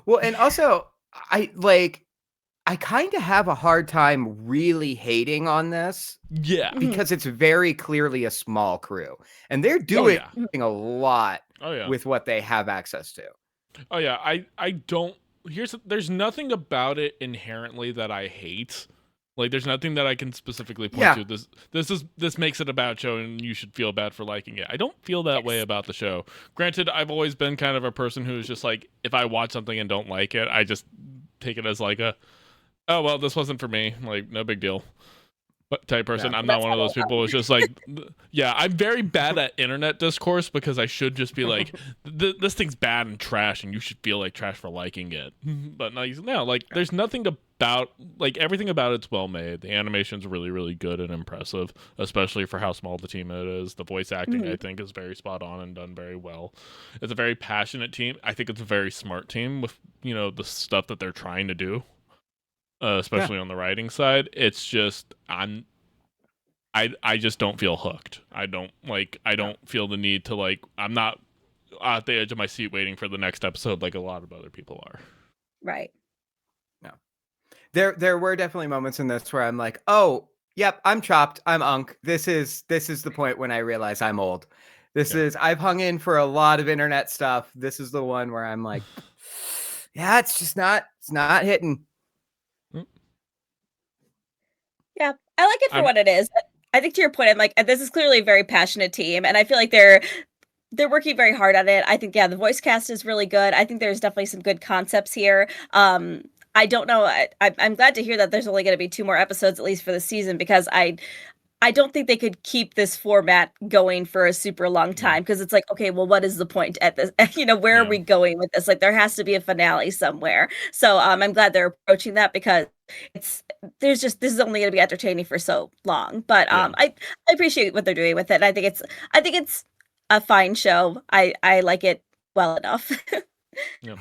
Well, and also I kind of have a hard time really hating on this. Yeah. Because it's very clearly a small crew. And they're doing a lot with what they have access to. Oh, yeah. I don't... There's nothing about it inherently that I hate. Like, there's nothing that I can specifically point to. This makes it a bad show, and you should feel bad for liking it. I don't feel that way about the show. Granted, I've always been kind of a person who's just like, if I watch something and don't like it, I just take it as like oh, well, this wasn't for me. Like, no big deal. But type person. I'm not one of those people who's just like, yeah, I'm very bad at internet discourse because I should just be like, this thing's bad and trash, and you should feel like trash for liking it. But no, like, there's nothing about, like, everything about it's well made. The animation's really, really good and impressive, especially for how small the team it is. The voice acting, I think, is very spot on and done very well. It's a very passionate team. I think it's a very smart team with, the stuff that they're trying to do. Especially on the writing side. It's just I just don't feel hooked. I don't feel the need to, like, I'm not at the edge of my seat waiting for the next episode like a lot of other people are. Right. No. There were definitely moments in this where I'm like, oh, yep, I'm chopped. I'm unk. This is the point when I realize I'm old. I've hung in for a lot of internet stuff. This is the one where I'm like, yeah, it's not hitting. Yeah, I like it for what it is. I think to your point, I'm like, this is clearly a very passionate team, and I feel like they're working very hard on it. I think, the voice cast is really good. I think there's definitely some good concepts here. I don't know. I'm glad to hear that there's only going to be 2 more episodes at least for the season, because I don't think they could keep this format going for a super long time, because it's like, okay, well, what is the point at this? Where are we going with this? Like, there has to be a finale somewhere. So I'm glad they're approaching that, because this is only going to be entertaining for so long. But I appreciate what they're doing with it. I think it's a fine show. I like it well enough. Yeah.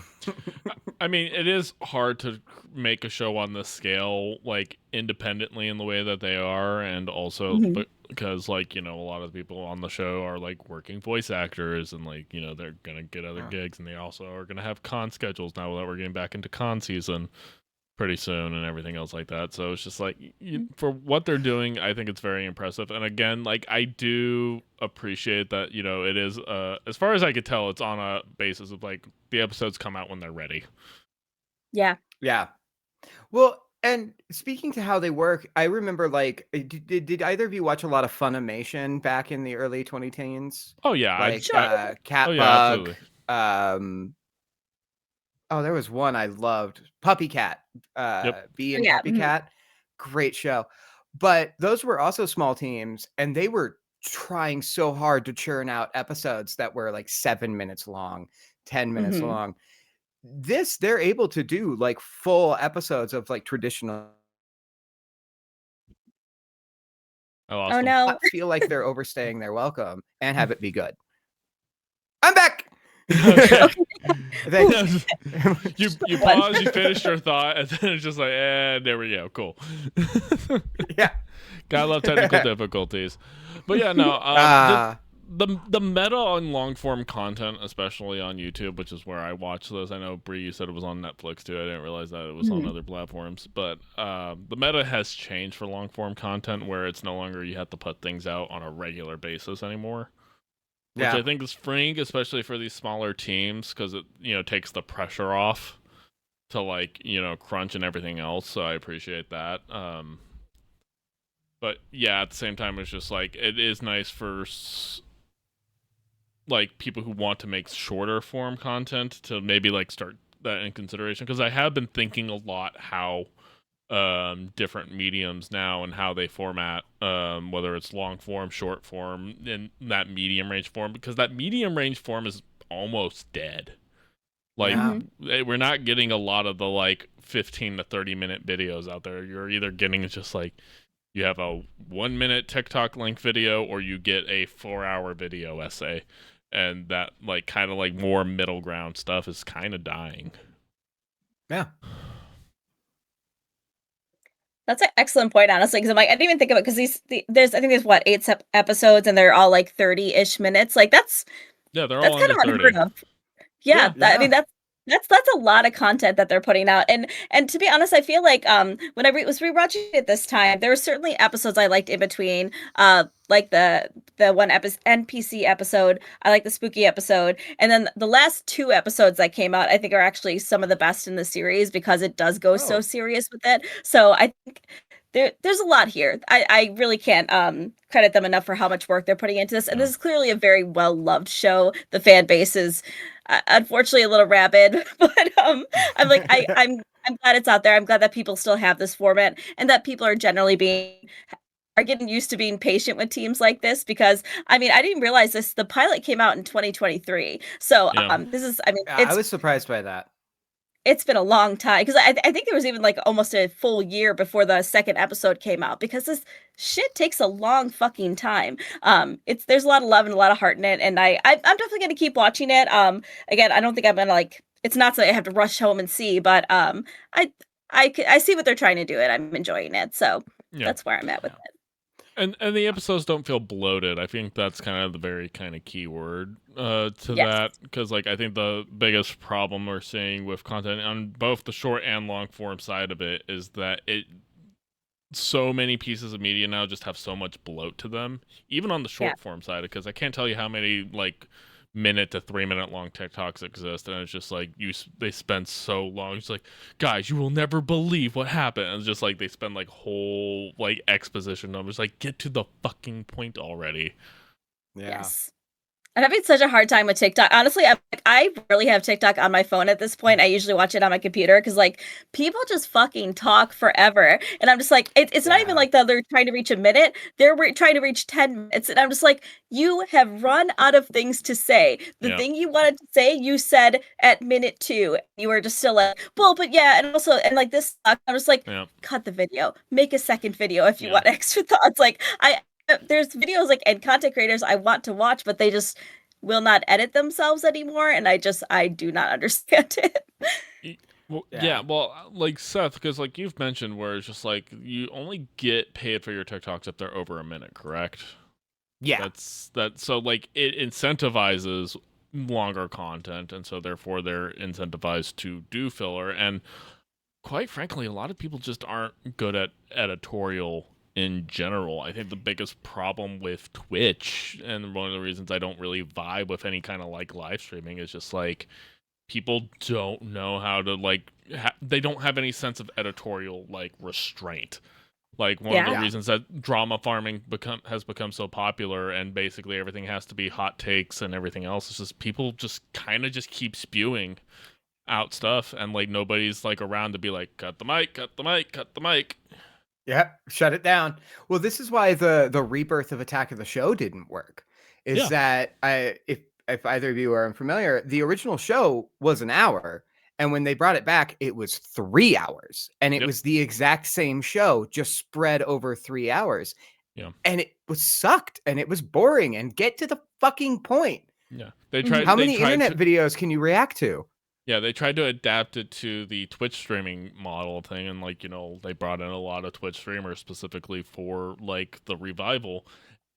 I mean, it is hard to make a show on this scale, like, independently in the way that they are, and also because, like, a lot of the people on the show are, like, working voice actors, and, like, they're gonna get other gigs, and they also are gonna have con schedules now that we're getting back into con season pretty soon and everything else like that. So it's just like, for what they're doing, I think it's very impressive. And again, like, I do appreciate that, it is, as far as I could tell, it's on a basis of, like, the episodes come out when they're ready. Yeah. Yeah. Well, and speaking to how they work, I remember, like, did either of you watch a lot of Funimation back in the early 2010s? Oh yeah, Like Sure. Catbug. There was one I loved, Puppy Cat. Bee and Yeah, Puppy Cat. Great show. But those were also small teams, and they were trying so hard to churn out episodes that were like 7 minutes long, 10 minutes long. They're able to do like full episodes of like traditional. Oh no. I feel like they're overstaying their welcome and have it be good. I'm back. Okay. Thanks. you pause, you finished your thought, and then it's just like, there we go, cool. Yeah, gotta love technical difficulties. But yeah, no, the meta on long form content, especially on YouTube, which is where I watch this. I know Bree, you said it was on Netflix too. I didn't realize that it was on other platforms. But the meta has changed for long form content, where it's no longer you have to put things out on a regular basis anymore. Which I think is freeing, especially for these smaller teams, because it takes the pressure off to, like, crunch and everything else. So I appreciate that. But yeah, at the same time, it's just like, it is nice for like people who want to make shorter form content to maybe like start that in consideration, because I have been thinking a lot how different mediums now and how they format, whether it's long form, short form, and that medium range form, because that medium range form is almost dead. Like, we're not getting a lot of the like 15 to 30 minute videos out there. You're either getting just like, you have a 1 minute TikTok link video, or you get a 4-hour video essay, and that like kind of like more middle ground stuff is kind of dying. Yeah. That's an excellent point, honestly, because I'm like, I didn't even think of it, because there's 8 episodes, and they're all like 30-ish minutes. Like, that's they're all kind of under 30. unheard of. Yeah, I mean, that's a lot of content that they're putting out, and to be honest, I feel like when I was rewatching it this time, there were certainly episodes I liked in between, like the one NPC episode. I like the spooky episode, and then the last 2 episodes that came out, I think, are actually some of the best in the series, because it does go so serious with it. So I think there's a lot here. I really can't credit them enough for how much work they're putting into this, and this is clearly a very well loved show. The fan base is unfortunately a little rabid, but I'm like, I'm glad it's out there. I'm glad that people still have this format, and that people are generally getting used to being patient with teams like this, because I mean, I didn't realize this. The pilot came out in 2023, so this is, I mean, I was surprised by that. It's been a long time, because I think there was even like almost a full year before the second episode came out, because this shit takes a long fucking time. There's a lot of love and a lot of heart in it, and I'm definitely gonna keep watching it. Again, I don't think I'm gonna like. It's not something I have to rush home and see, but I see what they're trying to do, and I'm enjoying it. So that's where I'm at with it. And the episodes don't feel bloated. I think that's kind of the very kind of key word to that, because like I think the biggest problem we're seeing with content on both the short and long form side of it is that so many pieces of media now just have so much bloat to them, even on the short form side, because I can't tell you how many like minute to 3 minute long TikToks exist, and it's just like they spend so long. It's like, guys, you will never believe what happened, and it's just like they spend like whole like exposition numbers, like, get to the fucking point already. Yes, I'm having such a hard time with TikTok. Honestly, I rarely have TikTok on my phone at this point. I usually watch it on my computer because like people just fucking talk forever, and I'm just like, it's not even Yeah. like that they're trying to reach a minute; trying to reach 10 minutes, and I'm just like, you have run out of things to say. The Yeah. thing you wanted to say, you said at minute 2. You were just still like, well, but yeah, and also, and like this, I'm just like, Yeah. cut the video, make a second video if you Yeah. want extra thoughts. Like there's videos like and content creators I want to watch, but they just will not edit themselves anymore, and I do not understand it. Well, Yeah. well, like Seth, because like you've mentioned, where it's just like you only get paid for your TikToks if they're over a minute, correct? Yeah. That's that. So like it incentivizes longer content, and so therefore they're incentivized to do filler. And quite frankly, a lot of people just aren't good at editorial in general. I think the biggest problem with Twitch, and one of the reasons I don't really vibe with any kind of like live streaming, is just like people don't know how to like they don't have any sense of editorial like restraint. Like one of the Yeah. reasons that drama farming has become so popular, and basically everything has to be hot takes and everything else, is just people just kind of just keep spewing out stuff, and like nobody's like around to be like, cut the mic, cut the mic, cut the mic. Yep, shut it down. Well, this is why the rebirth of Attack of the Show didn't work. Is Yeah. that if either of you are unfamiliar, the original show was an hour, and when they brought it back, it was 3 hours, and it Yep. was the exact same show, just spread over 3 hours. Yeah. And it was sucked, and it was boring, and get to the fucking point. Yeah. They tried. How they many tried internet to, videos can you react to? Yeah, they tried to adapt it to the Twitch streaming model thing, and like they brought in a lot of Twitch streamers specifically for like the revival,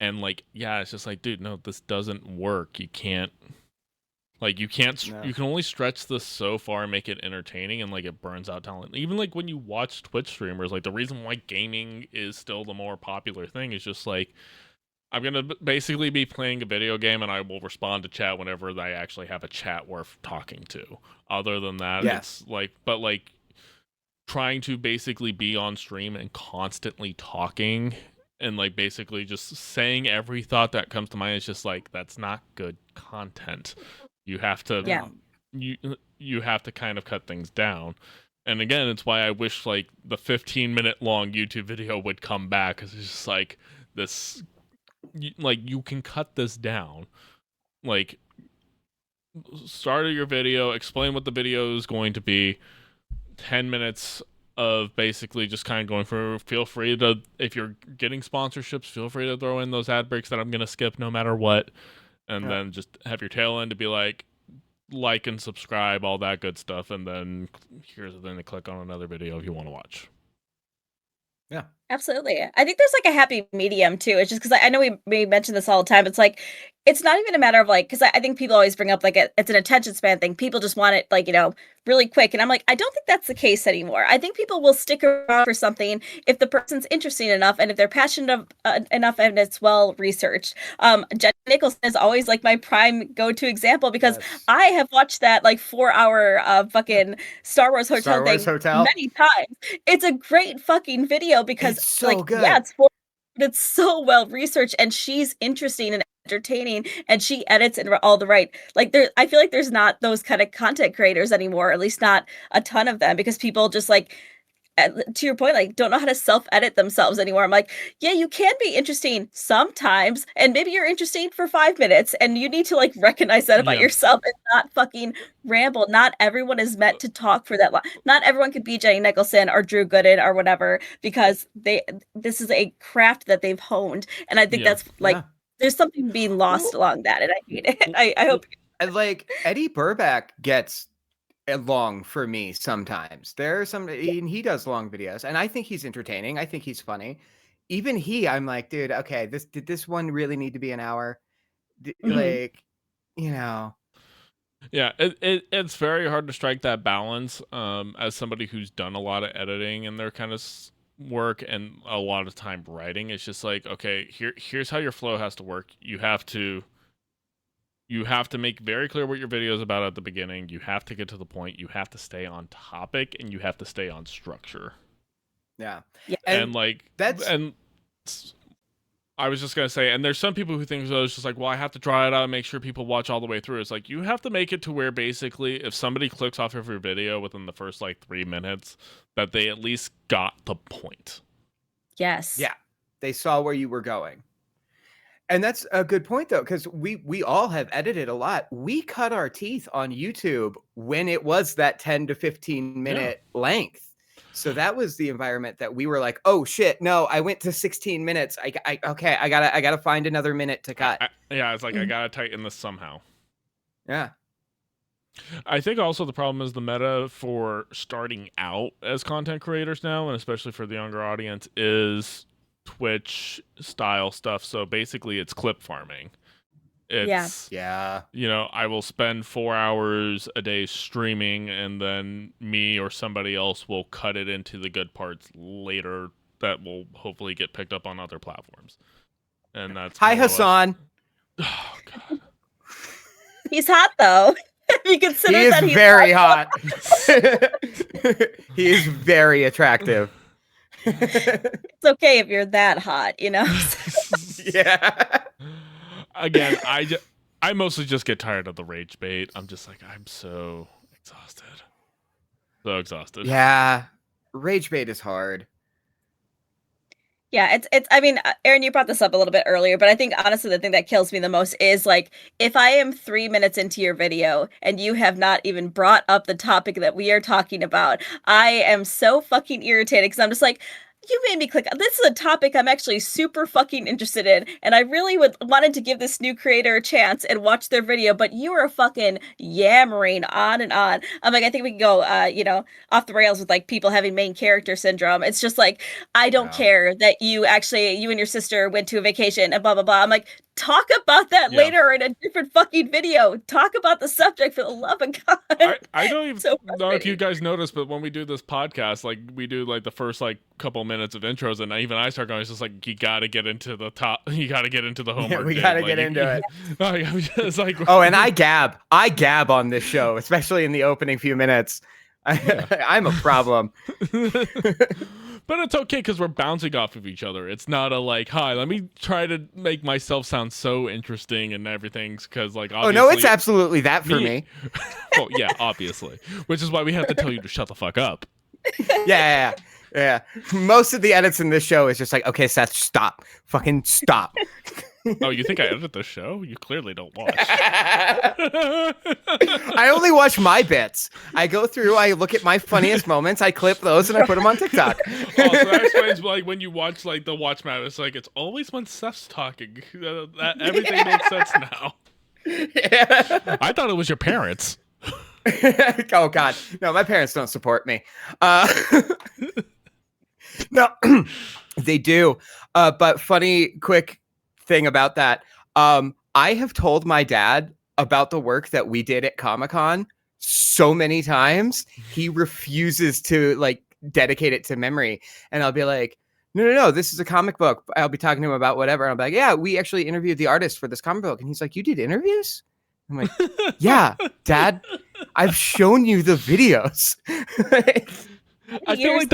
and like it's just like, dude, no, this doesn't work. You can't. Like you can't. No. You can only stretch this so far and make it entertaining, and like it burns out talent. Even like when you watch Twitch streamers, like the reason why gaming is still the more popular thing is just like, I'm gonna basically be playing a video game, and I will respond to chat whenever I actually have a chat worth talking to. Other than that, Yes. it's like, but like trying to basically be on stream and constantly talking and like basically just saying every thought that comes to mind is just like, that's not good content. You have to, Yeah. you have to kind of cut things down. And again, it's why I wish like the 15-minute long YouTube video would come back, because it's just like this. Like you can cut this down, like start your video, explain what the video is going to be, 10 minutes of basically just kind of going through. Feel free to, if you're getting sponsorships, feel free to throw in those ad breaks that I'm going to skip no matter what, and then just have your tail end to be like and subscribe, all that good stuff, and then here's the thing to click on another video if you want to watch. Yeah. Absolutely. I think there's like a happy medium too. It's just because I know we mention this all the time. It's like, it's not even a matter of like, because I think people always bring up like it's an attention span thing. People just want it like, really quick. And I'm like, I don't think that's the case anymore. I think people will stick around for something if the person's interesting enough and if they're passionate enough and it's well researched. Jen Nicholson is always like my prime go-to example, because Yes. I have watched that like 4-hour fucking Star Wars Hotel thing many times. It's a great fucking video because it's so like, good. yeah, it's so well researched, and she's interesting and entertaining, and she edits in all the right, like I feel like there's not those kind of content creators anymore, at least not a ton of them, because people just like, to your point, like don't know how to self-edit themselves anymore. I'm like, yeah, you can be interesting sometimes, and maybe you're interesting for 5 minutes, and you need to like recognize that about yourself and not fucking ramble. Not everyone is meant to talk for that long. Not everyone could be Jenny Nicholson or Drew Gooden or whatever, because this is a craft that they've honed, and I think that's like there's something being lost along that, and I hate it. I hope like Eddie Burback gets long for me sometimes. There are some, and he does long videos, and I think he's entertaining. I think he's funny. Even I'm like, dude, okay, did this one really need to be an hour? Like, Yeah, it's very hard to strike that balance. As somebody who's done a lot of editing and their kind of work and a lot of time writing, it's just like, okay, here's how your flow has to work. You have to make very clear what your video is about at the beginning. You have to get to the point. You have to stay on topic, and you have to stay on structure. Yeah. And like that's, and I was just gonna say, and there's some people who think, oh, it's just like, well, I have to try it out and make sure people watch all the way through. It's like, you have to make it to where basically if somebody clicks off of your video within the first like 3 minutes, that they at least got the point. Yes. Yeah, they saw where you were going. And that's a good point, though, because we all have edited a lot. We cut our teeth on YouTube when it was that 10 to 15 minute length. So that was the environment that we were like, oh shit, no, I went to 16 minutes. I gotta find another minute to cut. It's like I gotta tighten this somehow. Yeah. I think also the problem is the meta for starting out as content creators now, and especially for the younger audience, is Twitch style stuff. So basically it's clip farming. It's I will spend 4 hours a day streaming, and then me or somebody else will cut it into the good parts later that will hopefully get picked up on other platforms. And that's Hi, Hassan. Oh god. He's hot though. You consider he is that he's very hot. He is very attractive. It's okay if you're that hot, you know? Yeah. Again, I mostly just get tired of the rage bait. I'm just like, I'm so exhausted. So exhausted. Yeah. Rage bait is hard. Yeah, it's I mean, Aaron, you brought this up a little bit earlier, but I think honestly the thing that kills me the most is like if I am 3 minutes into your video and you have not even brought up the topic that we are talking about, I am so fucking irritated because I'm just like, you made me click. This is a topic I'm actually super fucking interested in, and I really wanted to give this new creator a chance and watch their video, but you are fucking yammering on and on. I'm like, I think we can go, off the rails with like people having main character syndrome. It's just like, I don't care that you and your sister went to a vacation and blah, blah, blah. I'm like, talk about that later in a different fucking video. Talk about the subject for the love of God. I don't even know if you guys noticed, but when we do this podcast, like we do like the first like couple minutes of intros, and even I start going, it's just like, you got to get into the top. You got to get into the homework. Yeah, we got to get into it. I'm just like, oh, and I gab on this show, especially in the opening few minutes. I'm a problem. But it's okay because we're bouncing off of each other. It's not a like, hi, let me try to make myself sound so interesting and everything. Because like, obviously, oh no, it's absolutely that for me. Oh yeah, obviously. Which is why we have to tell you to shut the fuck up. Yeah. Most of the edits in this show is just like, okay, Seth, stop, fucking stop. Oh, you think I edit the show? You clearly don't watch. I only watch my bits. I go through, I look at my funniest moments, I clip those, and I put them on TikTok. Oh, so that explains like when you watch like the watch map, it's like it's always when Seth's talking. Everything makes sense now. Yeah. I thought it was your parents. Oh God, no, my parents don't support me. No, they do. But funny, quick thing about that. I have told my dad about the work that we did at Comic-Con so many times. He refuses to like dedicate it to memory. And I'll be like, no, this is a comic book. I'll be talking to him about whatever. And I'll be like, yeah, we actually interviewed the artist for this comic book. And he's like, you did interviews? I'm like, yeah, Dad, I've shown you the videos. I feel like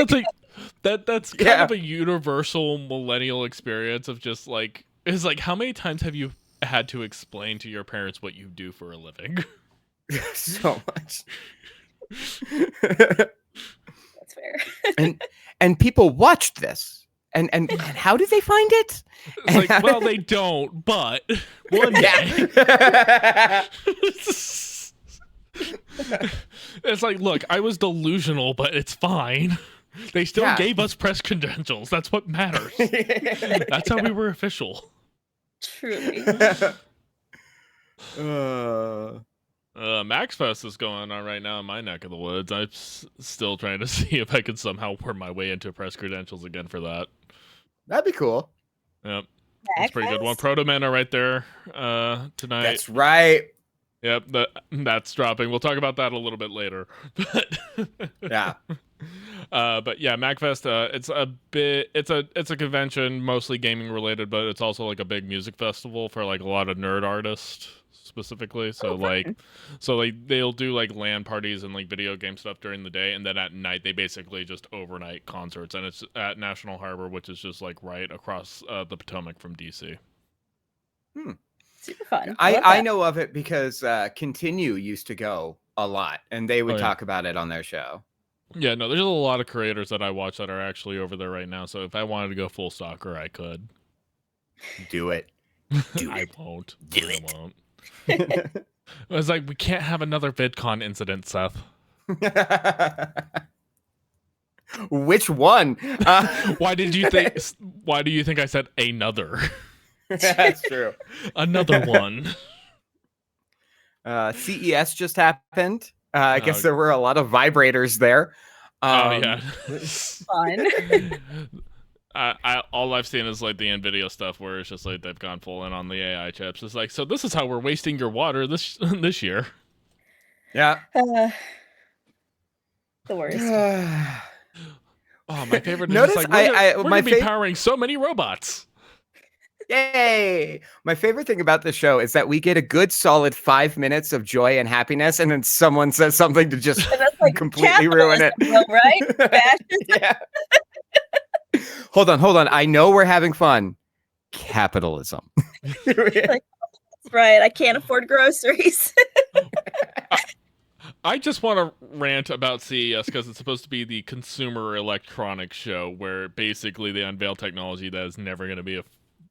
that's kind of a universal millennial experience of just like, it's like, how many times have you had to explain to your parents what you do for a living? So much. That's fair. and people watched this. And how did they find it? It's like, well, they don't, but one day. It's like, look, I was delusional, but it's fine. They still gave us press credentials. That's what matters. That's how we were official. Truly. MaxFest is going on right now in my neck of the woods. I'm still trying to see if I can somehow work my way into press credentials again for that. That'd be cool. Yep. That's pretty good one. Proto Men are right there tonight. That's right. Yep, that's dropping. We'll talk about that a little bit later. Yeah. But yeah, MagFest, it's a convention, mostly gaming related, but it's also like a big music festival for like a lot of nerd artists. specifically. So Oh, like, fun. they'll do like LAN parties and like video game stuff during the day, and then at night they basically just overnight concerts, and it's at National Harbor, which is just like right across the Potomac from DC. Super fun. I know of it because Continue used to go a lot, and they would Oh, yeah. talk about it on their show. Yeah, no, there's a lot of creators that I watch that are actually over there right now. So if I wanted to go full soccer, I could. Do it. I won't. Do I it. won't. It was like, we can't have another VidCon incident, Seth. Which one? Why do you think I said another? That's true. Another one. CES just happened. I guess Oh. there were a lot of vibrators there. Oh yeah. Fun. All I've seen is like the NVIDIA stuff where it's just like they've gone full in on the AI chips. It's like, so this is how we're wasting your water this year. Yeah. The worst. Oh, my favorite is Notice just like, we're my gonna be powering so many robots. Yay! My favorite thing about the show is that we get a good solid 5 minutes of joy and happiness, and then someone says something to just And that's like completely ruin it. capitalism, right? Fascism. Yeah. Hold on. I know we're having fun. Capitalism. That's right. I can't afford groceries. I just want to rant about CES because it's supposed to be the consumer electronics show where basically they unveil technology that is never going to be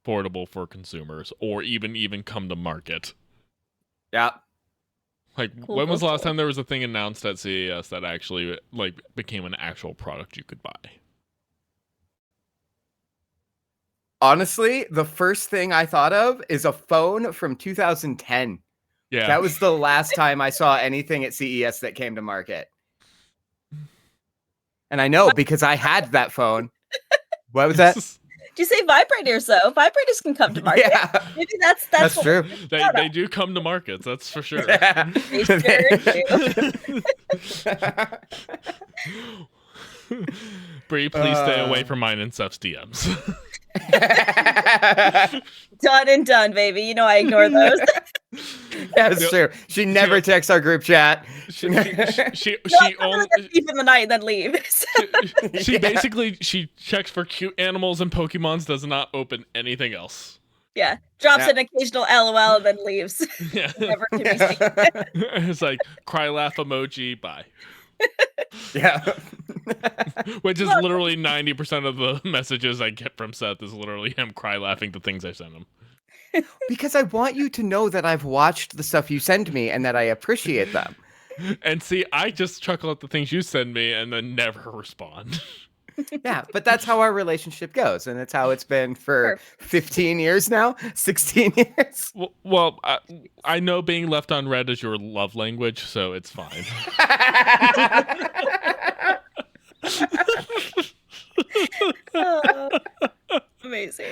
affordable for consumers or even come to market. Yeah. Like, when was the last time there was a thing announced at CES that actually like became an actual product you could buy? Honestly, the first thing I thought of is a phone from 2010. Yeah. That was the last time I saw anything at CES that came to market. And I know because I had that phone. What was that? Did you say vibrators though? Vibrators can come to market. Yeah. Maybe that's That's true. They do come to markets, that's for sure. Yeah. They sure do. Bree, please stay away from mine and Steph's DMs. Done and done, baby. You know I ignore those. That's true. She never texts our group chat. She She only leave in the night and then leave. she basically she checks for cute animals and Pokemons, does not open anything else. Yeah. Drops Yeah. an occasional LOL and then leaves. Yeah. Never can be seen. It's like cry laugh emoji, bye. Yeah. Which is literally 90% of the messages I get from Seth is literally him cry laughing the things I send him. Because I want you to know that I've watched the stuff you send me and that I appreciate them. And see, I just chuckle at the things you send me and then never respond. Yeah, but that's how our relationship goes. And it's how it's been for 15 years now, 16 years. Well, I know being left unread is your love language, so it's fine. Oh, amazing.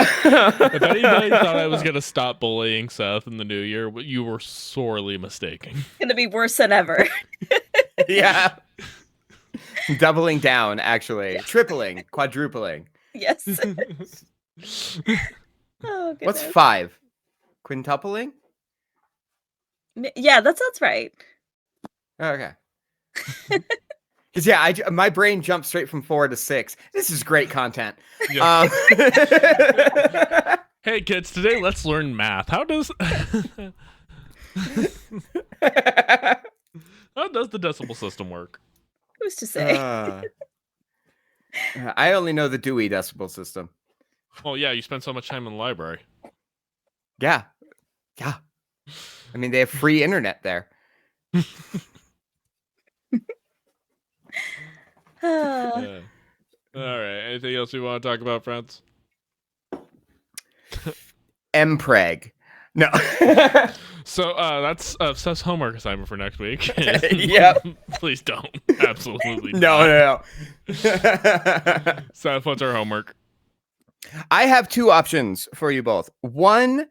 If anybody thought I was going to stop bullying Seth in the new year, you were sorely mistaken. It's gonna be worse than ever. Yeah. Doubling down, actually. Tripling, quadrupling. Yes. Oh, What's goodness. 5? Quintupling? Yeah, that sounds right. Okay. Because yeah, my brain jumped straight from 4 to 6. This is great content. Yeah. Hey kids, today let's learn math. How does the decimal system work? Who's to say? I only know the Dewey Decimal System. Well, yeah, you spend so much time in the library. Yeah. I mean, they have free internet there. Yeah. All right. Anything else you want to talk about, friends? Mpreg. No. So that's Seth's homework assignment for next week. Yep. Please don't. Absolutely No. Seth, what's our homework? I have 2 options for you both. One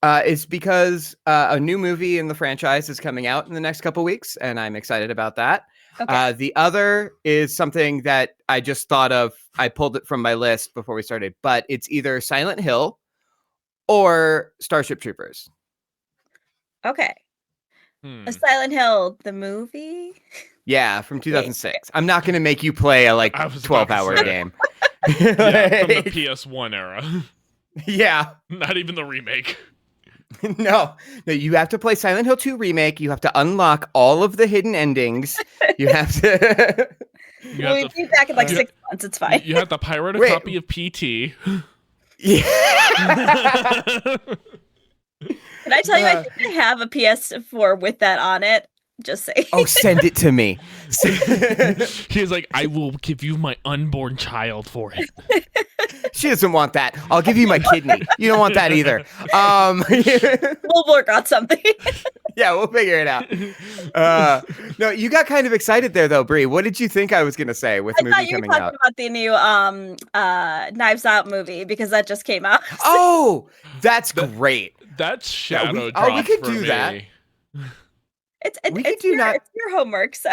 is because a new movie in the franchise is coming out in the next couple weeks, and I'm excited about that. Okay. The other is something that I just thought of. I pulled it from my list before we started, but it's either Silent Hill or Starship Troopers. Okay. Hmm. A Silent Hill, the movie? Yeah, from 2006. I'm not going to make you play a like I was about to 12-hour say. game. Yeah, from the PS1 era. Yeah. Not even the remake. No, you have to play Silent Hill 2 Remake. You have to unlock all of the hidden endings. You have to... We'll be back in like 6 months. It's fine. You have to pirate a Wait. copy of PT. Yeah. Can I tell you, I think I have a PS4 with that on it. Just saying. Oh, send it to me. He's like, I will give you my unborn child for it. She doesn't want that. I'll give you my kidney. You don't want that either. We'll work on something. Yeah, we'll figure it out. No, you got kind of excited there, though, Brie. What did you think I was going to say with I movie thought you were coming talking out? about the new Knives Out movie because that just came out. Oh, that's great. That's shadow we drop could for do me. that. We could It's do your, that. it's your homework. So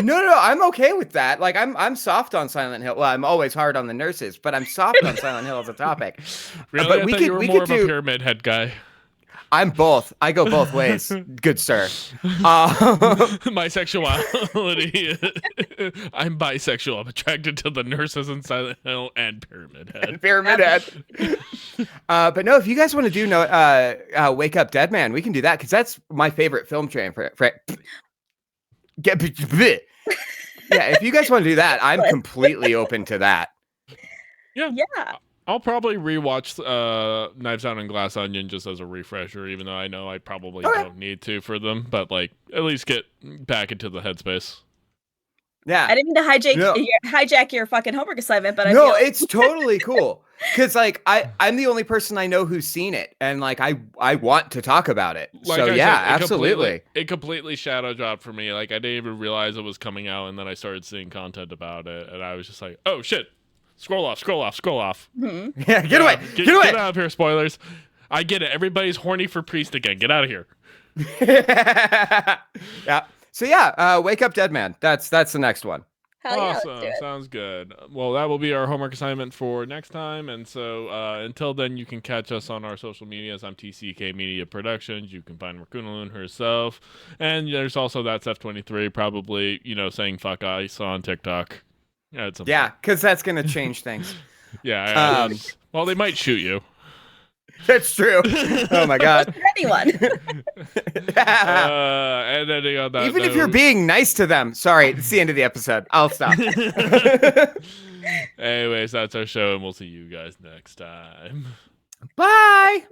No, I'm okay with that. Like, I'm soft on Silent Hill. Well, I'm always hard on the nurses, but I'm soft on Silent Hill as a topic. Really? But I thought you were more of a Pyramid Head guy. I'm both. I go both ways, good sir. My sexuality. I'm bisexual. I'm attracted to the nurses in Silent Hill and Pyramid Head. Pyramid Head. But no, if you guys want to do Wake Up Dead Man, we can do that because that's my favorite film train for yeah, if you guys want to do that, I'm completely open to that. Yeah. yeah. I'll probably rewatch Knives Out and Glass Onion just as a refresher, even though I know I probably don't need to for them, but like at least get back into the headspace. Yeah. I didn't mean to hijack your fucking homework assignment, but no, it's totally cool. Because like I'm the only person I know who's seen it, and like I want to talk about it. Like so I yeah, said, absolutely. It completely shadow dropped for me. Like I didn't even realize it was coming out, and then I started seeing content about it, and I was just like, oh shit. Scroll off. Mm-hmm. Yeah, get away. Get away. Get out of here, spoilers. I get it. Everybody's horny for Priest again. Get out of here. Yeah. So yeah, Wake Up Dead Man. That's the next one. Hell yeah, let's Awesome. do it. Sounds good. Well, that will be our homework assignment for next time. And so until then, you can catch us on our social medias. I'm TCK Media Productions. You can find Rakunaloon herself. And there's also That's F23, probably, saying fuck ice on TikTok. Yeah, because that's going to change things. Yeah. Well, they might shoot you. That's true. Oh my god. Anyone. And ending on that Even if note, you're being nice to them. Sorry, it's the end of the episode. I'll stop. Anyways, that's our show, and we'll see you guys next time. Bye.